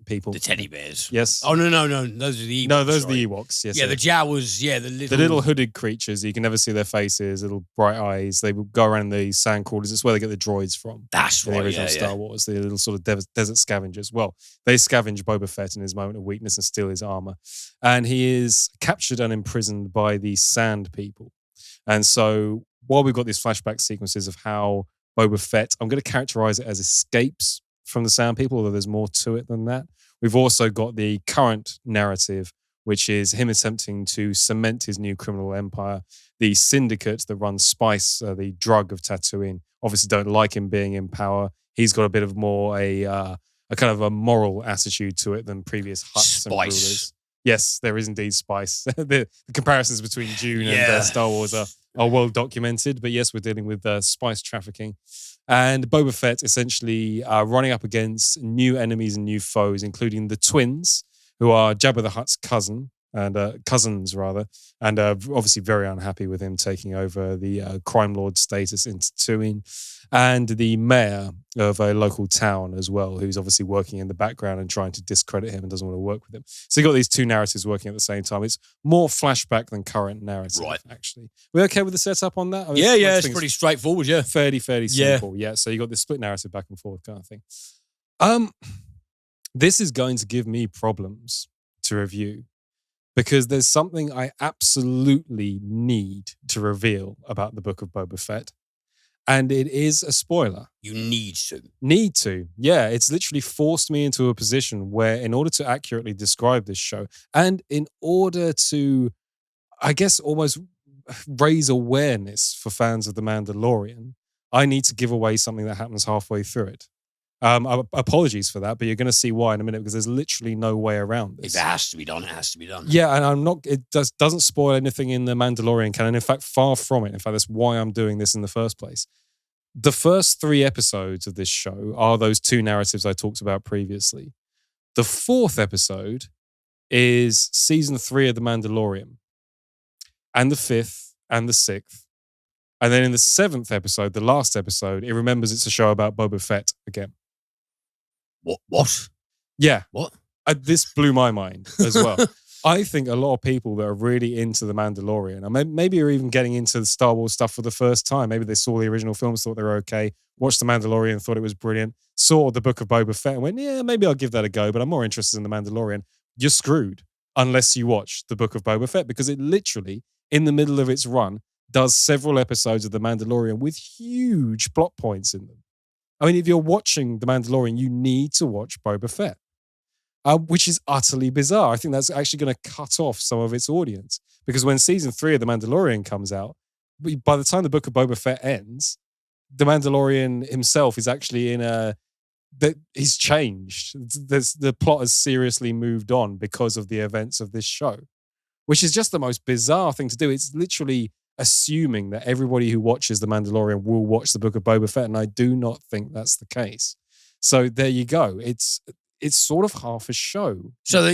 people. The teddy bears. Yes. Oh, no. Those are the Ewoks. No, those sorry. are the Ewoks. Yes. Yeah, the Jawas. Yeah, the little hooded creatures. You can never see their faces. Little bright eyes. They will go around the sand crawlers. It's where they get the droids from. That's in right. The original Star Wars. The little sort of desert scavengers. Well, they scavenge Boba Fett in his moment of weakness and steal his armor. And he is captured and imprisoned by the Sand People. And so while we've got these flashback sequences of how Boba Fett, I'm going to characterize it as escapes from the Sand People, although there's more to it than that. We've also got the current narrative, which is him attempting to cement his new criminal empire. The syndicate that runs Spice, the drug of Tatooine, obviously don't like him being in power. He's got a bit of more a kind of a moral attitude to it than previous Hutts and rulers. Yes, there is indeed Spice. The comparisons between Dune and Star Wars are well documented. But yes, we're dealing with spice trafficking. And Boba Fett essentially running up against new enemies and new foes, including the twins, who are Jabba the Hutt's cousins, and obviously very unhappy with him taking over the crime lord status in Tatooine, and the mayor of a local town as well, who's obviously working in the background and trying to discredit him and doesn't want to work with him. So you got these two narratives working at the same time. It's more flashback than current narrative, actually. We okay with the setup on that? It's pretty straightforward, Fairly simple, yeah. So you got this split narrative back and forth kind of thing. This is going to give me problems to review because there's something I absolutely need to reveal about the Book of Boba Fett. And it is a spoiler. You need to. Need to. Yeah, it's literally forced me into a position where in order to accurately describe this show and in order to, I guess, almost raise awareness for fans of The Mandalorian, I need to give away something that happens halfway through it. Apologies for that, but you're going to see why in a minute because there's literally no way around this. If it has to be done, it has to be done. Yeah, and it doesn't spoil anything in the Mandalorian canon. In fact, far from it. In fact, that's why I'm doing this in the first place. The first 3 episodes of this show are those 2 narratives I talked about previously. The 4th episode is season 3 of The Mandalorian, and the 5th and the 6th. And then in the 7th episode, the last episode, it remembers it's a show about Boba Fett again. What? Yeah. What? This blew my mind as well. I think a lot of people that are really into The Mandalorian, and maybe are even getting into the Star Wars stuff for the first time. Maybe they saw the original films, thought they were okay, watched The Mandalorian, thought it was brilliant, saw the Book of Boba Fett and went, yeah, maybe I'll give that a go, but I'm more interested in The Mandalorian. You're screwed unless you watch the Book of Boba Fett because it literally, in the middle of its run, does several episodes of The Mandalorian with huge plot points in them. I mean, if you're watching The Mandalorian, you need to watch Boba Fett, which is utterly bizarre. I think that's actually going to cut off some of its audience because when season 3 of The Mandalorian comes out, by the time the Book of Boba Fett ends, The Mandalorian himself is actually he's changed. The plot has seriously moved on because of the events of this show, which is just the most bizarre thing to do. It's literally assuming that everybody who watches The Mandalorian will watch the Book of Boba Fett, and I do not think that's the case. So there you go. It's sort of half a show. So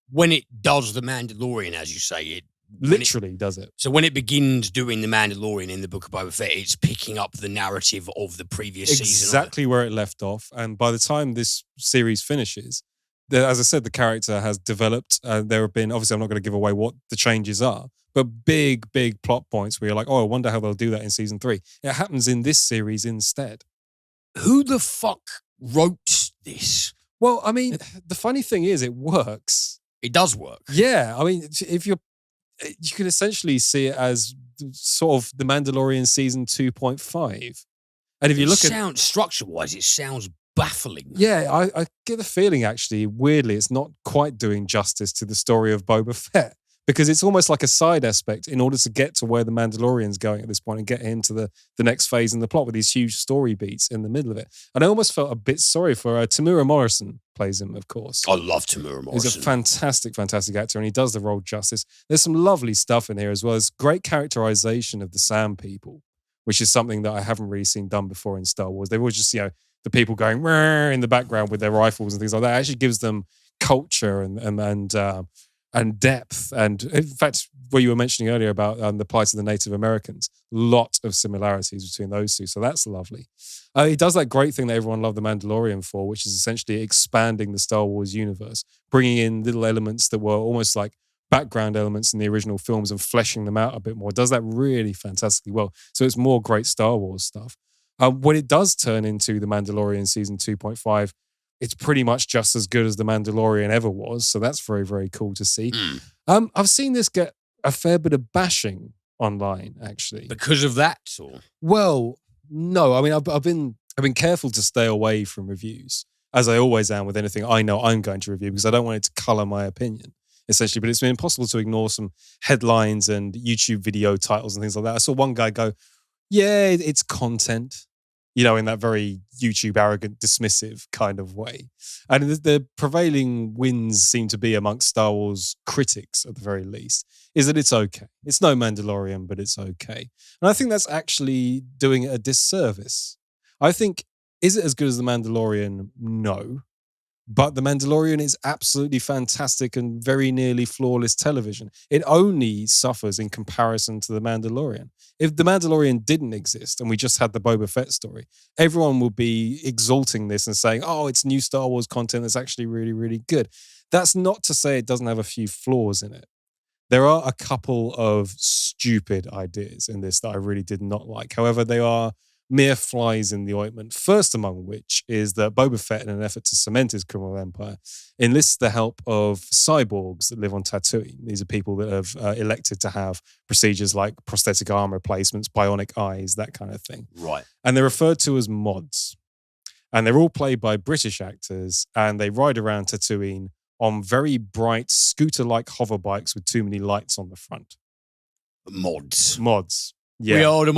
when it does The Mandalorian, as you say, it literally does it. So when it begins doing The Mandalorian in the Book of Boba Fett, it's picking up the narrative of the previous season. Exactly where it left off. And by the time this series finishes, as I said, the character has developed. There have been, obviously I'm not going to give away what the changes are, but big plot points where you're like, oh, I wonder how they'll do that in season 3. It happens in this series instead. Who the fuck wrote this? Well, I mean, the funny thing is it works. It does work. Yeah. I mean, you can essentially see it as sort of The Mandalorian season 2.5. And if you look at structure-wise, it sounds baffling. Yeah, I get the feeling actually, weirdly, it's not quite doing justice to the story of Boba Fett because it's almost like a side aspect in order to get to where the Mandalorian's going at this point and get into the next phase in the plot with these huge story beats in the middle of it. And I almost felt a bit sorry for Tamura Morrison plays him, of course. I love Tamura Morrison. He's a fantastic actor and he does the role justice. There's some lovely stuff in here as well. There's great characterization of the Sand People, which is something that I haven't really seen done before in Star Wars. They've always just, the people going in the background with their rifles and things like that. It actually gives them culture and and depth. And in fact, what you were mentioning earlier about the plight of the Native Americans, lot of similarities between those two. So that's lovely. He does that great thing that everyone loved The Mandalorian for, which is essentially expanding the Star Wars universe, bringing in little elements that were almost like background elements in the original films and fleshing them out a bit more. It does that really fantastically well. So it's more great Star Wars stuff. When it does turn into The Mandalorian season 2.5, it's pretty much just as good as The Mandalorian ever was. So that's very, very cool to see. I've seen this get a fair bit of bashing online, actually. Because of that? Or? Well, no. I mean, I've been careful to stay away from reviews, as I always am with anything I know I'm going to review, because I don't want it to colour my opinion, essentially. But it's been impossible to ignore some headlines and YouTube video titles and things like that. I saw one guy go, yeah, it's content, in that very YouTube arrogant, dismissive kind of way. And the prevailing winds seem to be amongst Star Wars critics, at the very least, is that it's okay. It's no Mandalorian, but it's okay. And I think that's actually doing it a disservice. I think, is it as good as The Mandalorian? No. But The Mandalorian is absolutely fantastic and very nearly flawless television. It only suffers in comparison to The Mandalorian. If The Mandalorian didn't exist and we just had the Boba Fett story, everyone would be exalting this and saying, oh, it's new Star Wars content that's actually really, really good. That's not to say it doesn't have a few flaws in it. There are a couple of stupid ideas in this that I really did not like. However, they are mere flies in the ointment. First among which is that Boba Fett, in an effort to cement his criminal empire, enlists the help of cyborgs that live on Tatooine. These are people that have elected to have procedures like prosthetic arm replacements, bionic eyes, that kind of thing. Right. And they're referred to as mods. And they're all played by British actors, and they ride around Tatooine on very bright scooter-like hover bikes with too many lights on the front. Mods. Yeah. We are the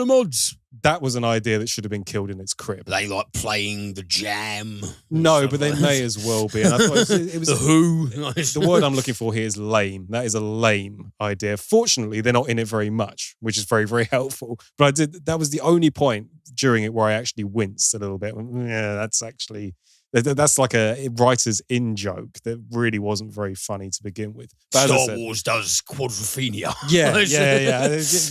mods. That was an idea that should have been killed in its crib. They like playing the Jam. No, but they may as well be. And I thought it was the Who. The word I'm looking for here is lame. That is a lame idea. Fortunately, they're not in it very much, which is very, very helpful. But that was the only point during it where I actually winced a little bit. Yeah, that's like a writer's in-joke that really wasn't very funny to begin with. But Star Wars does quadrophenia. Yeah.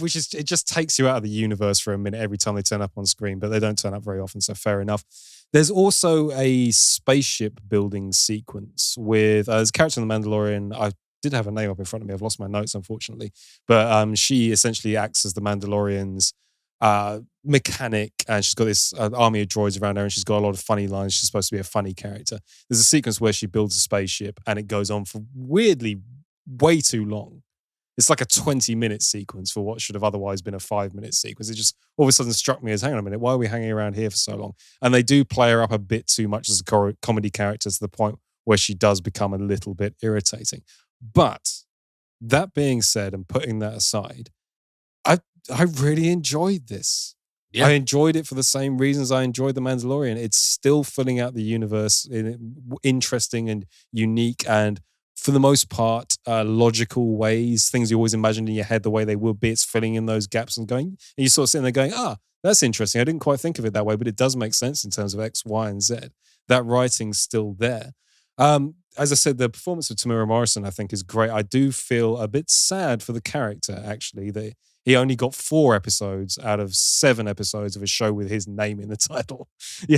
Which is, it just takes you out of the universe for a minute every time they turn up on screen, but they don't turn up very often, so fair enough. There's also a spaceship building sequence with there's a character in The Mandalorian. I did have a name up in front of me. I've lost my notes, unfortunately. But she essentially acts as the Mandalorian's mechanic, and she's got this army of droids around her, and she's got a lot of funny lines. She's supposed to be a funny character. There's a sequence where she builds a spaceship, and it goes on for weirdly way too long. It's like a 20-minute sequence for what should have otherwise been a 5-minute sequence. It just all of a sudden struck me as, hang on a minute, why are we hanging around here for so long? And they do play her up a bit too much as a comedy character to the point where she does become a little bit irritating. But that being said, and putting that aside, I really enjoyed this. Yeah. I enjoyed it for the same reasons I enjoyed The Mandalorian. It's still filling out the universe in interesting and unique and, for the most part, logical ways. Things you always imagined in your head the way they would be. It's filling in those gaps and going, and you sort of sitting there going, that's interesting. I didn't quite think of it that way, but it does make sense in terms of X, Y, and Z. That writing's still there. As I said, the performance of Tamura Morrison, I think, is great. I do feel a bit sad for the character, actually, that he only got 4 episodes out of 7 episodes of a show with his name in the title.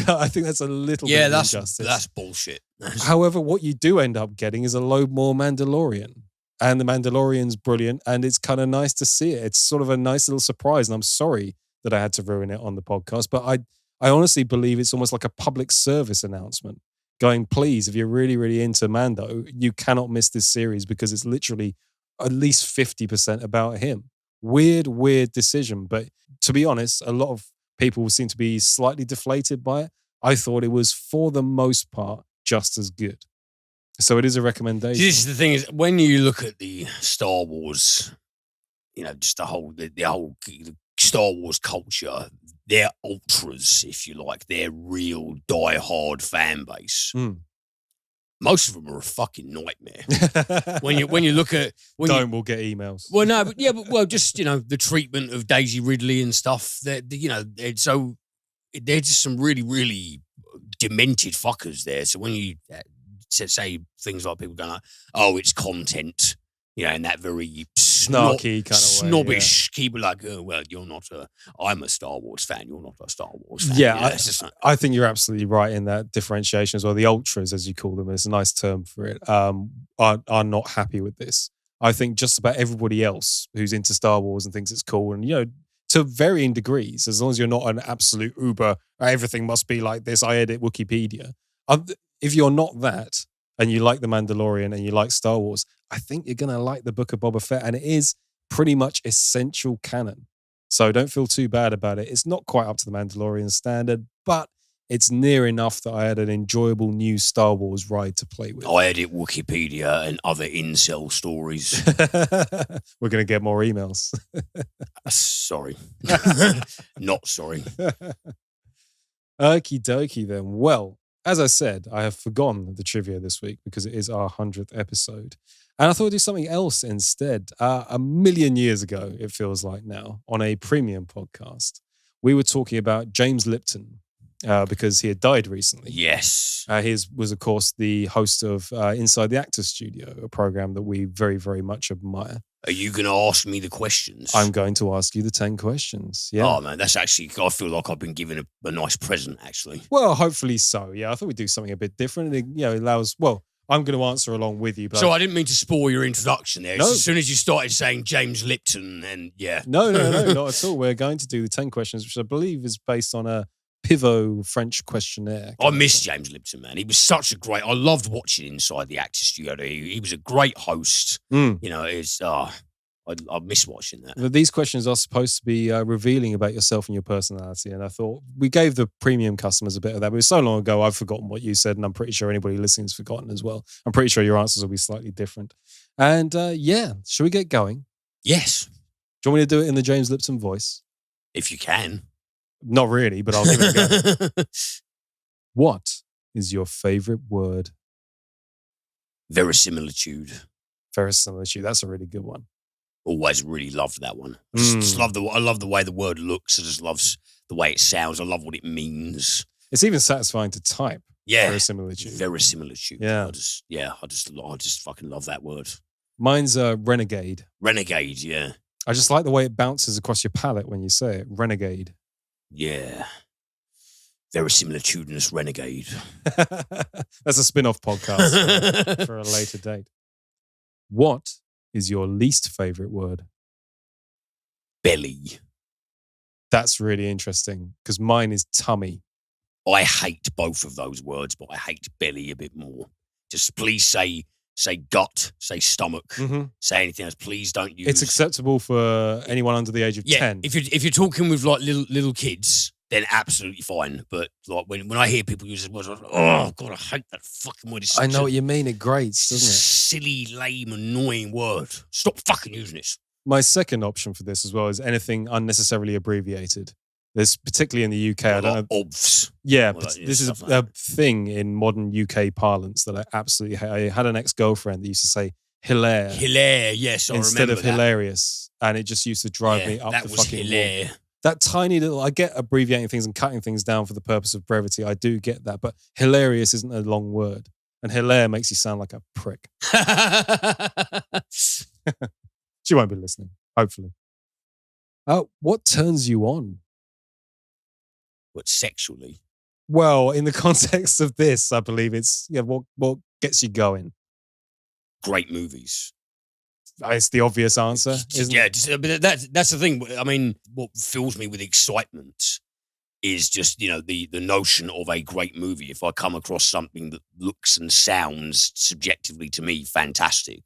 I think that's a little bit of injustice. That's bullshit. However, what you do end up getting is a load more Mandalorian. And the Mandalorian's brilliant, and it's kind of nice to see it. It's sort of a nice little surprise, and I'm sorry that I had to ruin it on the podcast, but I honestly believe it's almost like a public service announcement going, please, if you're really, really into Mando, you cannot miss this series because it's literally at least 50% about him. Weird decision. But to be honest, a lot of people seem to be slightly deflated by it. I thought it was, for the most part, just as good. So it is a recommendation. This is the thing, is when you look at the Star Wars, just the whole Star Wars culture, they're ultras, if you like. They're real die-hard fan base. Most of them are a fucking nightmare. when you look at... We'll get emails. Well, no, but just, the treatment of Daisy Ridley and stuff, they're just some really, really demented fuckers there. So when you say things like people going like, "Oh, it's content," in that very Snarky kind of snobbish. Keep like, "Oh, well, I'm a Star Wars fan. You're not a Star Wars fan." Yeah, I think you're absolutely right in that differentiation as well. The ultras, as you call them, is a nice term for it. Are not happy with this. I think just about everybody else who's into Star Wars and thinks it's cool, and to varying degrees, as long as you're not an absolute uber, everything must be like this. I edit Wikipedia. If you're not that, and you like The Mandalorian and you like Star Wars, I think you're gonna like the Book of Boba Fett, and it is pretty much essential canon. So don't feel too bad about it. It's not quite up to The Mandalorian standard, but it's near enough that I had an enjoyable new Star Wars ride to play with. I edit Wikipedia and other incel stories. We're going to get more emails. Sorry. Not sorry. Okie dokie then. Well, as I said, I have forgotten the trivia this week because it is our 100th episode. And I thought I'd do something else instead. A million years ago, it feels like now, on a premium podcast, we were talking about James Lipton because he had died recently. Yes. He was, of course, the host of Inside the Actors Studio, a program that we very, very much admire. Are you going to ask me the questions? I'm going to ask you the 10 questions. Yeah. Oh, man, that's actually, I feel like I've been given a nice present, actually. Well, hopefully so. Yeah, I thought we'd do something a bit different. It allows, I'm going to answer along with you. But so I didn't mean to spoil your introduction there. No. As soon as you started saying James Lipton, and yeah. No, not at all. We're going to do the 10 questions, which I believe is based on a Pivot French questionnaire. I miss James Lipton, man. He was such a great, I loved watching Inside the Actors Studio. He was a great host. I miss watching that. But these questions are supposed to be revealing about yourself and your personality. And I thought we gave the premium customers a bit of that. But it was so long ago, I've forgotten what you said. And I'm pretty sure anybody listening has forgotten as well. I'm pretty sure your answers will be slightly different. And should we get going? Yes. Do you want me to do it in the James Lipton voice? If you can. Not really, but I'll give it a go. What is your favorite word? Verisimilitude. Verisimilitude. That's a really good one. Always really loved that one. I love the way the word looks. I just love the way it sounds. I love what it means. It's even satisfying to type. Yeah. Verisimilitude. Verisimilitude. Yeah. I just fucking love that word. Mine's renegade. Renegade, yeah. I just like the way it bounces across your palate when you say it. Renegade. Yeah. Verisimilitudinous renegade. That's a spin-off podcast for a later date. What is your least favorite word? Belly. That's really interesting because mine is tummy. I hate both of those words, but I hate belly a bit more. Just please say gut, say stomach, say anything else. Please don't use. It's acceptable for anyone under the age of 10. If you're talking with like little kids, then absolutely fine. But like when I hear people use the word, I'm like, oh God, I hate that fucking word. I know what you mean. It grates, doesn't it? Silly, lame, annoying word. Stop fucking using it. My second option for this as well is anything unnecessarily abbreviated. There's particularly in the UK. I don't know. Obvs. Yeah, but this is a thing in modern UK parlance that I absolutely hate. I had an ex-girlfriend that used to say hilaire. Hilaire, yes, I remember instead of that. hilarious. And it just used to drive me up the fucking hilaire. wall. That tiny little, I get abbreviating things and cutting things down for the purpose of brevity. I do get that. But hilarious isn't a long word. And hilaire makes you sound like a prick. She won't be listening, hopefully. What turns you on? What, sexually? Well, in the context of this, I believe it's what gets you going. Great movies. It's the obvious answer, isn't it? But that's the thing. I mean, what fills me with excitement is just, the notion of a great movie. If I come across something that looks and sounds subjectively to me fantastic,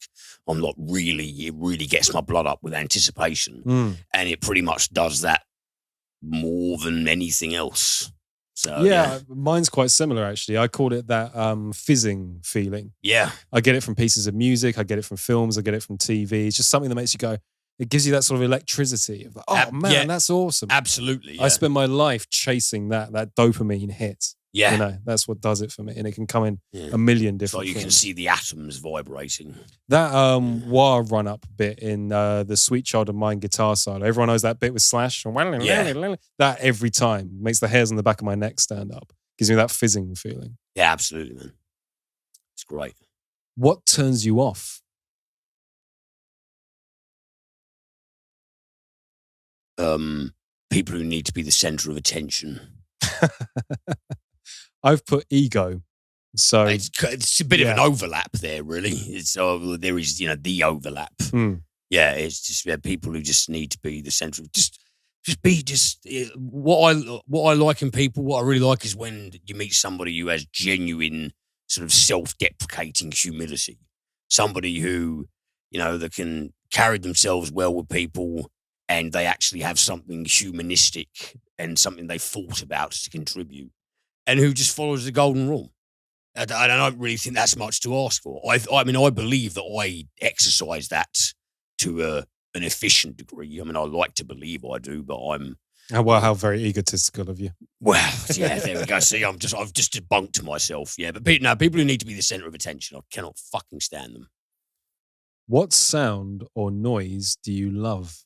I'm like, it really gets my blood up with anticipation. And it pretty much does that more than anything else. So yeah, mine's quite similar actually. I called it that fizzing feeling. Yeah. I get it from pieces of music, I get it from films, I get it from TV. It's just something that makes you go, it gives you that sort of electricity of like, that's awesome. Absolutely. Yeah. I spend my life chasing that dopamine hit. Yeah. That's what does it for me. And it can come in a million different So you things. can see the atoms vibrating. That wah run up bit in the Sweet Child of Mine guitar solo. Everyone knows that bit with Slash. That every time makes the hairs on the back of my neck stand up. Gives me that fizzing feeling. Yeah, absolutely, man. It's great. What turns you off? People who need to be the center of attention. I've put ego. So it's a bit of an overlap there, really. There is, the overlap. Yeah, it's just people who just need to be the center of what I like in people. What I really like is when you meet somebody who has genuine sort of self-deprecating humility. Somebody who, that can carry themselves well with people, and they actually have something humanistic and something they thought about to contribute, and who just follows the golden rule. I don't really think that's much to ask for. I mean, I believe that I exercise that to an efficient degree. I mean, I like to believe I do, but I'm... How very egotistical of you. Well, yeah, there we go. See, I've just debunked myself. Yeah, but people who need to be the center of attention, I cannot fucking stand them. What sound or noise do you love?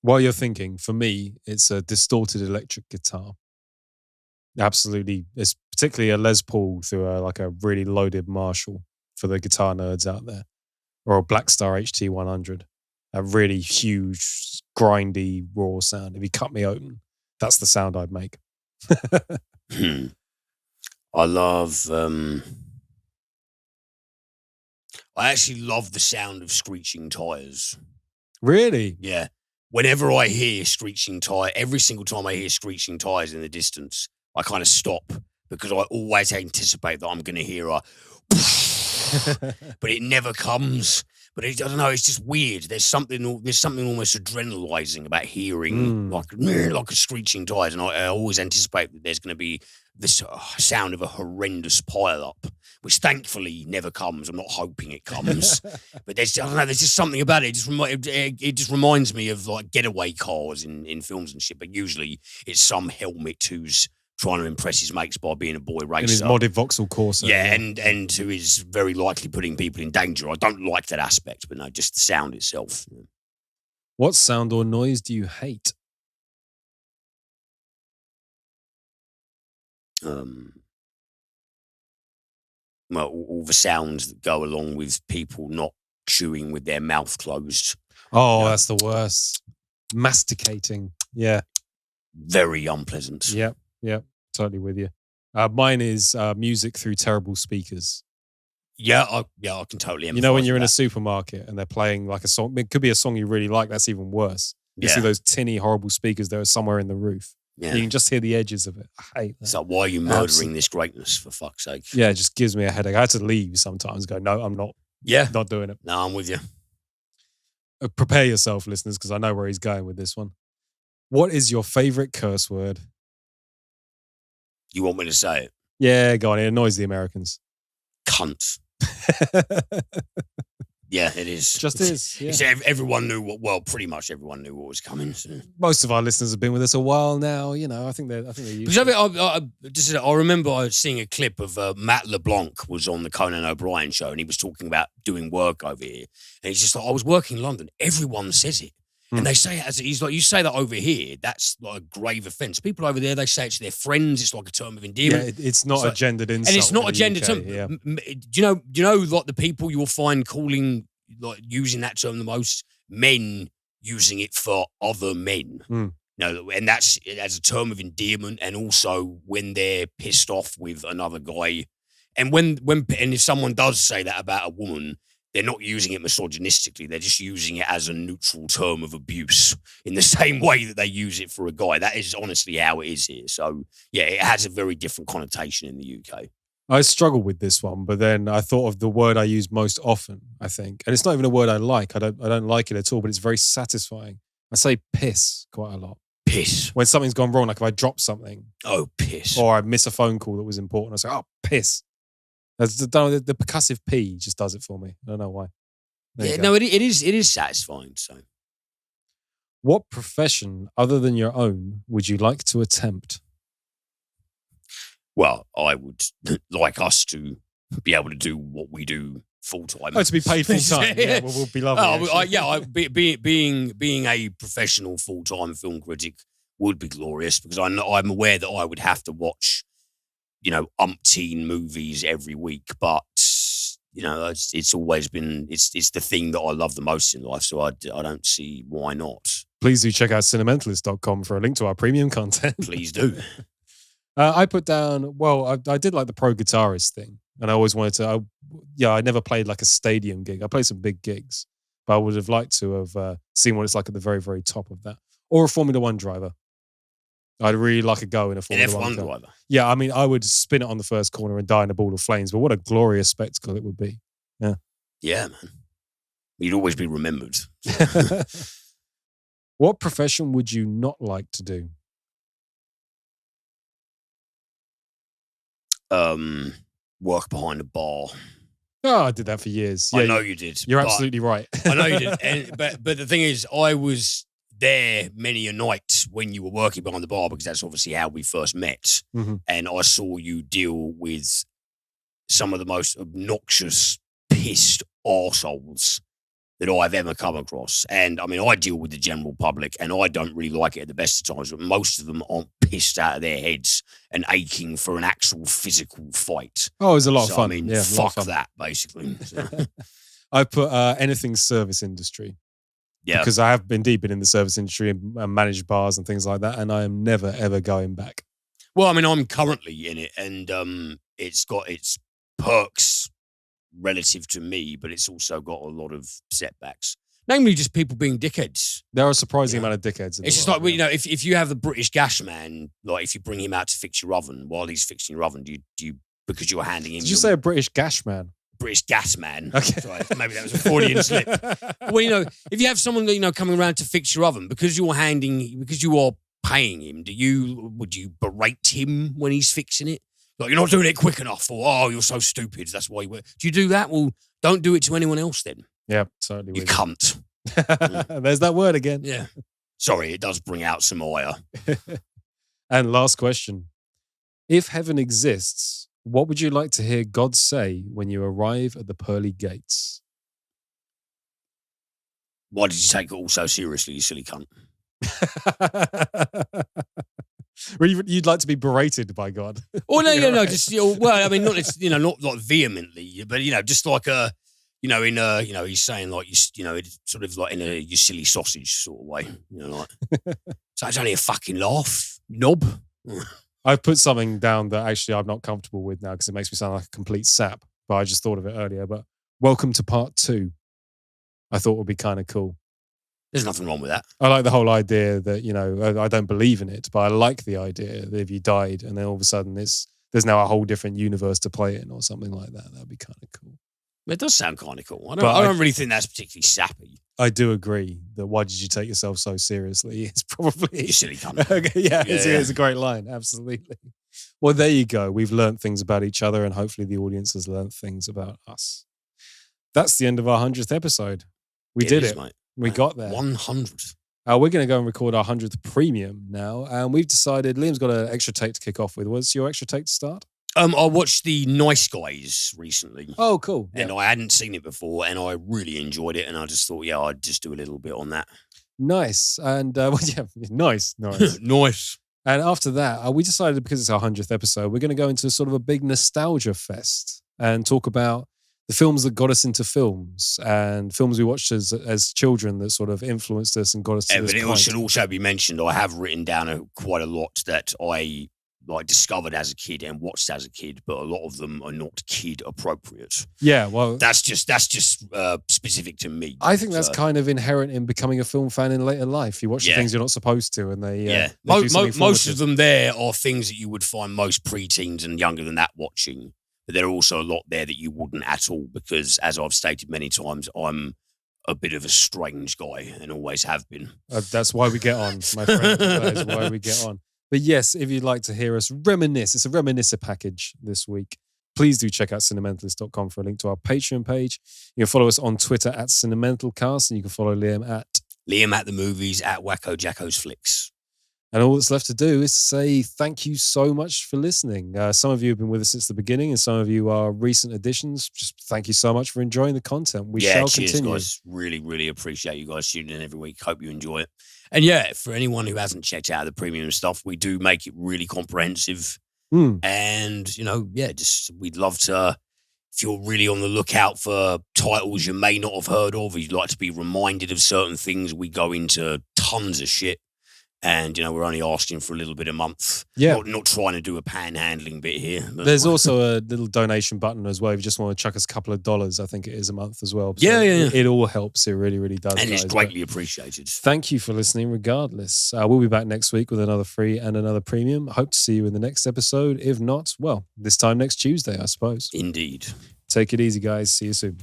While you're thinking, for me, it's a distorted electric guitar. Absolutely. It's particularly a Les Paul through a really loaded Marshall for the guitar nerds out there, or a Blackstar HT100. A really huge, grindy, raw sound. If you cut me open, that's the sound I'd make. I love... I actually love the sound of screeching tires. Really? Yeah. Whenever I hear screeching tire, every single time I hear screeching tires in the distance, I kind of stop because I always anticipate that I'm going to hear a but it never comes. But I don't know, it's just weird. There's something almost adrenalizing about hearing like a screeching tires, and I always anticipate that there's going to be this sound of a horrendous pile-up, which thankfully never comes. I'm not hoping it comes, but there's just something about it. It just reminds me of like getaway cars in films and shit. But usually it's some helmet who's trying to impress his mates by being a boy racer. In his modded Vauxhall Corsa. Yeah, and who is very likely putting people in danger. I don't like that aspect, but no, just the sound itself. What sound or noise do you hate? Well, all the sounds that go along with people not chewing with their mouth closed. Oh, that's the worst. Masticating. Yeah. Very unpleasant. Yep. Totally with you. Mine is music through terrible speakers. Yeah, I can totally empathize. You know when you're in a supermarket and they're playing like a song, it could be a song you really like, that's even worse. You see those tinny, horrible speakers that are somewhere in the roof. Yeah. You can just hear the edges of it. I hate that. It's like, why are you murdering this greatness, for fuck's sake? Yeah, it just gives me a headache. I had to leave sometimes, go, no, I'm not. Yeah. Not doing it. No, I'm with you. Prepare yourself, listeners, because I know where he's going with this one. What is your favorite curse word? You want me to say it? Yeah, go on. It annoys the Americans. Cunt. Yeah, it is. Just is. Yeah. Everyone knew pretty much everyone knew what was coming. So. Most of our listeners have been with us a while now. You know, I think they're used to it. I remember seeing a clip of Matt LeBlanc was on the Conan O'Brien show, and he was talking about doing work over here. And he's just like, I was working in London. Everyone says it. And they say it he's like, you say that over here, that's like a grave offence. People over there, they say it to their friends. It's like a term of endearment. Yeah, it's not a gendered insult. And it's not a gendered term. Yeah. Do you know, like the people you'll find using that term the most? Men using it for other men. No, and that's as a term of endearment, and also when they're pissed off with another guy. And if someone does say that about a woman, they're not using it misogynistically. They're just using it as a neutral term of abuse in the same way that they use it for a guy. That is honestly how it is here. So, yeah, it has a very different connotation in the UK. I struggle with this one, but then I thought of the word I use most often, I think. And it's not even a word I like. I don't like it at all, but it's very satisfying. I say piss quite a lot. Piss. When something's gone wrong, like if I drop something. Oh, piss. Or I miss a phone call that was important. I say, oh, piss. The percussive P just does it for me. I don't know why. It is satisfying. So, what profession other than your own would you like to attempt? Well, I would like us to be able to do what we do full time. Oh, to be paid full time. Yeah, well, we'll be lovely. Being a professional full time film critic would be glorious because I'm aware that I would have to watch, umpteen movies every week, but it's always been it's the thing that I love the most in life, so I don't see why not. Please do check out CINEMENTALIST.com for a link to our premium content. Please do. I put down, I did like the pro guitarist thing, and I always wanted to, I never played like a stadium gig. I played some big gigs, but I would have liked to have seen what it's like at the very, very top of that. Or a Formula One driver. I'd really like a go in a Formula One driver. Yeah, I mean, I would spin it on the first corner and die in a ball of flames, but what a glorious spectacle it would be. Yeah. Yeah, man. You'd always be remembered. What profession would you not like to do? Work behind a bar. Oh, I did that for years. Yeah, I know you did. You're absolutely right. I know you did. But the thing is, I was there many a night when you were working behind the bar because that's obviously how we first met. Mm-hmm. And I saw you deal with some of the most obnoxious, pissed arseholes that I've ever come across. And I mean, I deal with the general public and I don't really like it at the best of times, but most of them aren't pissed out of their heads and aching for an actual physical fight. Oh, it was a lot of fun. I mean, yeah, fuck that, basically. So. I put anything service industry. Yeah. Because I have been deep in the service industry and managed bars and things like that, and I am never, ever going back. Well, I mean, I'm currently in it, and it's got its perks relative to me, but it's also got a lot of setbacks. Namely, just people being dickheads. There are a surprising amount of dickheads. It's just like, if you have the British gas man, like if you bring him out to fix your oven while he's fixing your oven, do you because you're handing him... Did you say a British gas man? British gas man. Okay. Sorry, maybe that was a Freudian slip. Well, if you have someone coming around to fix your oven because you are paying him, would you berate him when he's fixing it? Like, you're not doing it quick enough, or you're so stupid. That's why you work. Do you do that? Well, don't do it to anyone else then. Yeah, totally. You cunt. There's that word again. Yeah. Sorry, it does bring out some ire. And last question: if heaven exists, what would you like to hear God say when you arrive at the pearly gates? Why did you take it all so seriously, you silly cunt? Well, you'd like to be berated by God. Oh, no, just, well, I mean, not like vehemently, but, just like he's saying like, it's sort of like in a you silly sausage sort of way, like, so it's only a fucking laugh, knob. I've put something down that actually I'm not comfortable with now because it makes me sound like a complete sap, but I just thought of it earlier. But welcome to part 2. I thought would be kind of cool. There's nothing wrong with that. I like the whole idea that, I don't believe in it, but I like the idea that if you died and then all of a sudden there's now a whole different universe to play in or something like that. That'd be kind of cool. It does sound kind of cool. I don't really think that's particularly sappy. I do agree that why did you take yourself so seriously? It's probably... You silly cunt. Okay, yeah, it's a great line. Absolutely. Well, there you go. We've learned things about each other and hopefully the audience has learned things about us. That's the end of our 100th episode. We did it. Mate. We got there. 100. We're going to go and record our 100th premium now. And we've decided Liam's got an extra take to kick off with. What's your extra take to start? I watched The Nice Guys recently. Oh, cool. And I hadn't seen it before and I really enjoyed it. And I just thought, I'd just do a little bit on that. Nice. And nice. Nice. And after that, we decided because it's our 100th episode, we're going to go into sort of a big nostalgia fest and talk about the films that got us into films and films we watched as children that sort of influenced us and got us to this point. But it should also be mentioned, I have written down quite a lot that I discovered as a kid and watched as a kid, but a lot of them are not kid appropriate. Yeah, well, that's just specific to me. I think that's kind of inherent in becoming a film fan in later life. You watch the things you're not supposed to, and they most of them there are things that you would find most preteens and younger than that watching. But there are also a lot there that you wouldn't at all because, as I've stated many times, I'm a bit of a strange guy and always have been. That's why we get on, my friend. That is why we get on. But yes, if you'd like to hear us reminisce, it's a reminiscer package this week. Please do check out CINEMENTALIST.com for a link to our Patreon page. You can follow us on Twitter at CinementalCast, and you can follow Liam at the Movies at Wacko Jacko's Flicks. And all that's left to do is say thank you so much for listening. Some of you have been with us since the beginning, and some of you are recent additions. Just thank you so much for enjoying the content. We shall cheers, continue. Guys. Really, really appreciate you guys tuning in every week. Hope you enjoy it. And yeah, for anyone who hasn't checked out the premium stuff, we do make it really comprehensive. And, just we'd love to, if you're really on the lookout for titles you may not have heard of, or you'd like to be reminded of certain things, we go into tons of shit. And, we're only asking for a little bit a month. Yeah. Not trying to do a panhandling bit here. There's also a little donation button as well. If you just want to chuck us a couple of dollars, I think it is a month as well. So It all helps. It really, really does. And it's greatly appreciated. Thank you for listening regardless. We'll be back next week with another free and another premium. Hope to see you in the next episode. If not, well, this time next Tuesday, I suppose. Indeed. Take it easy, guys. See you soon.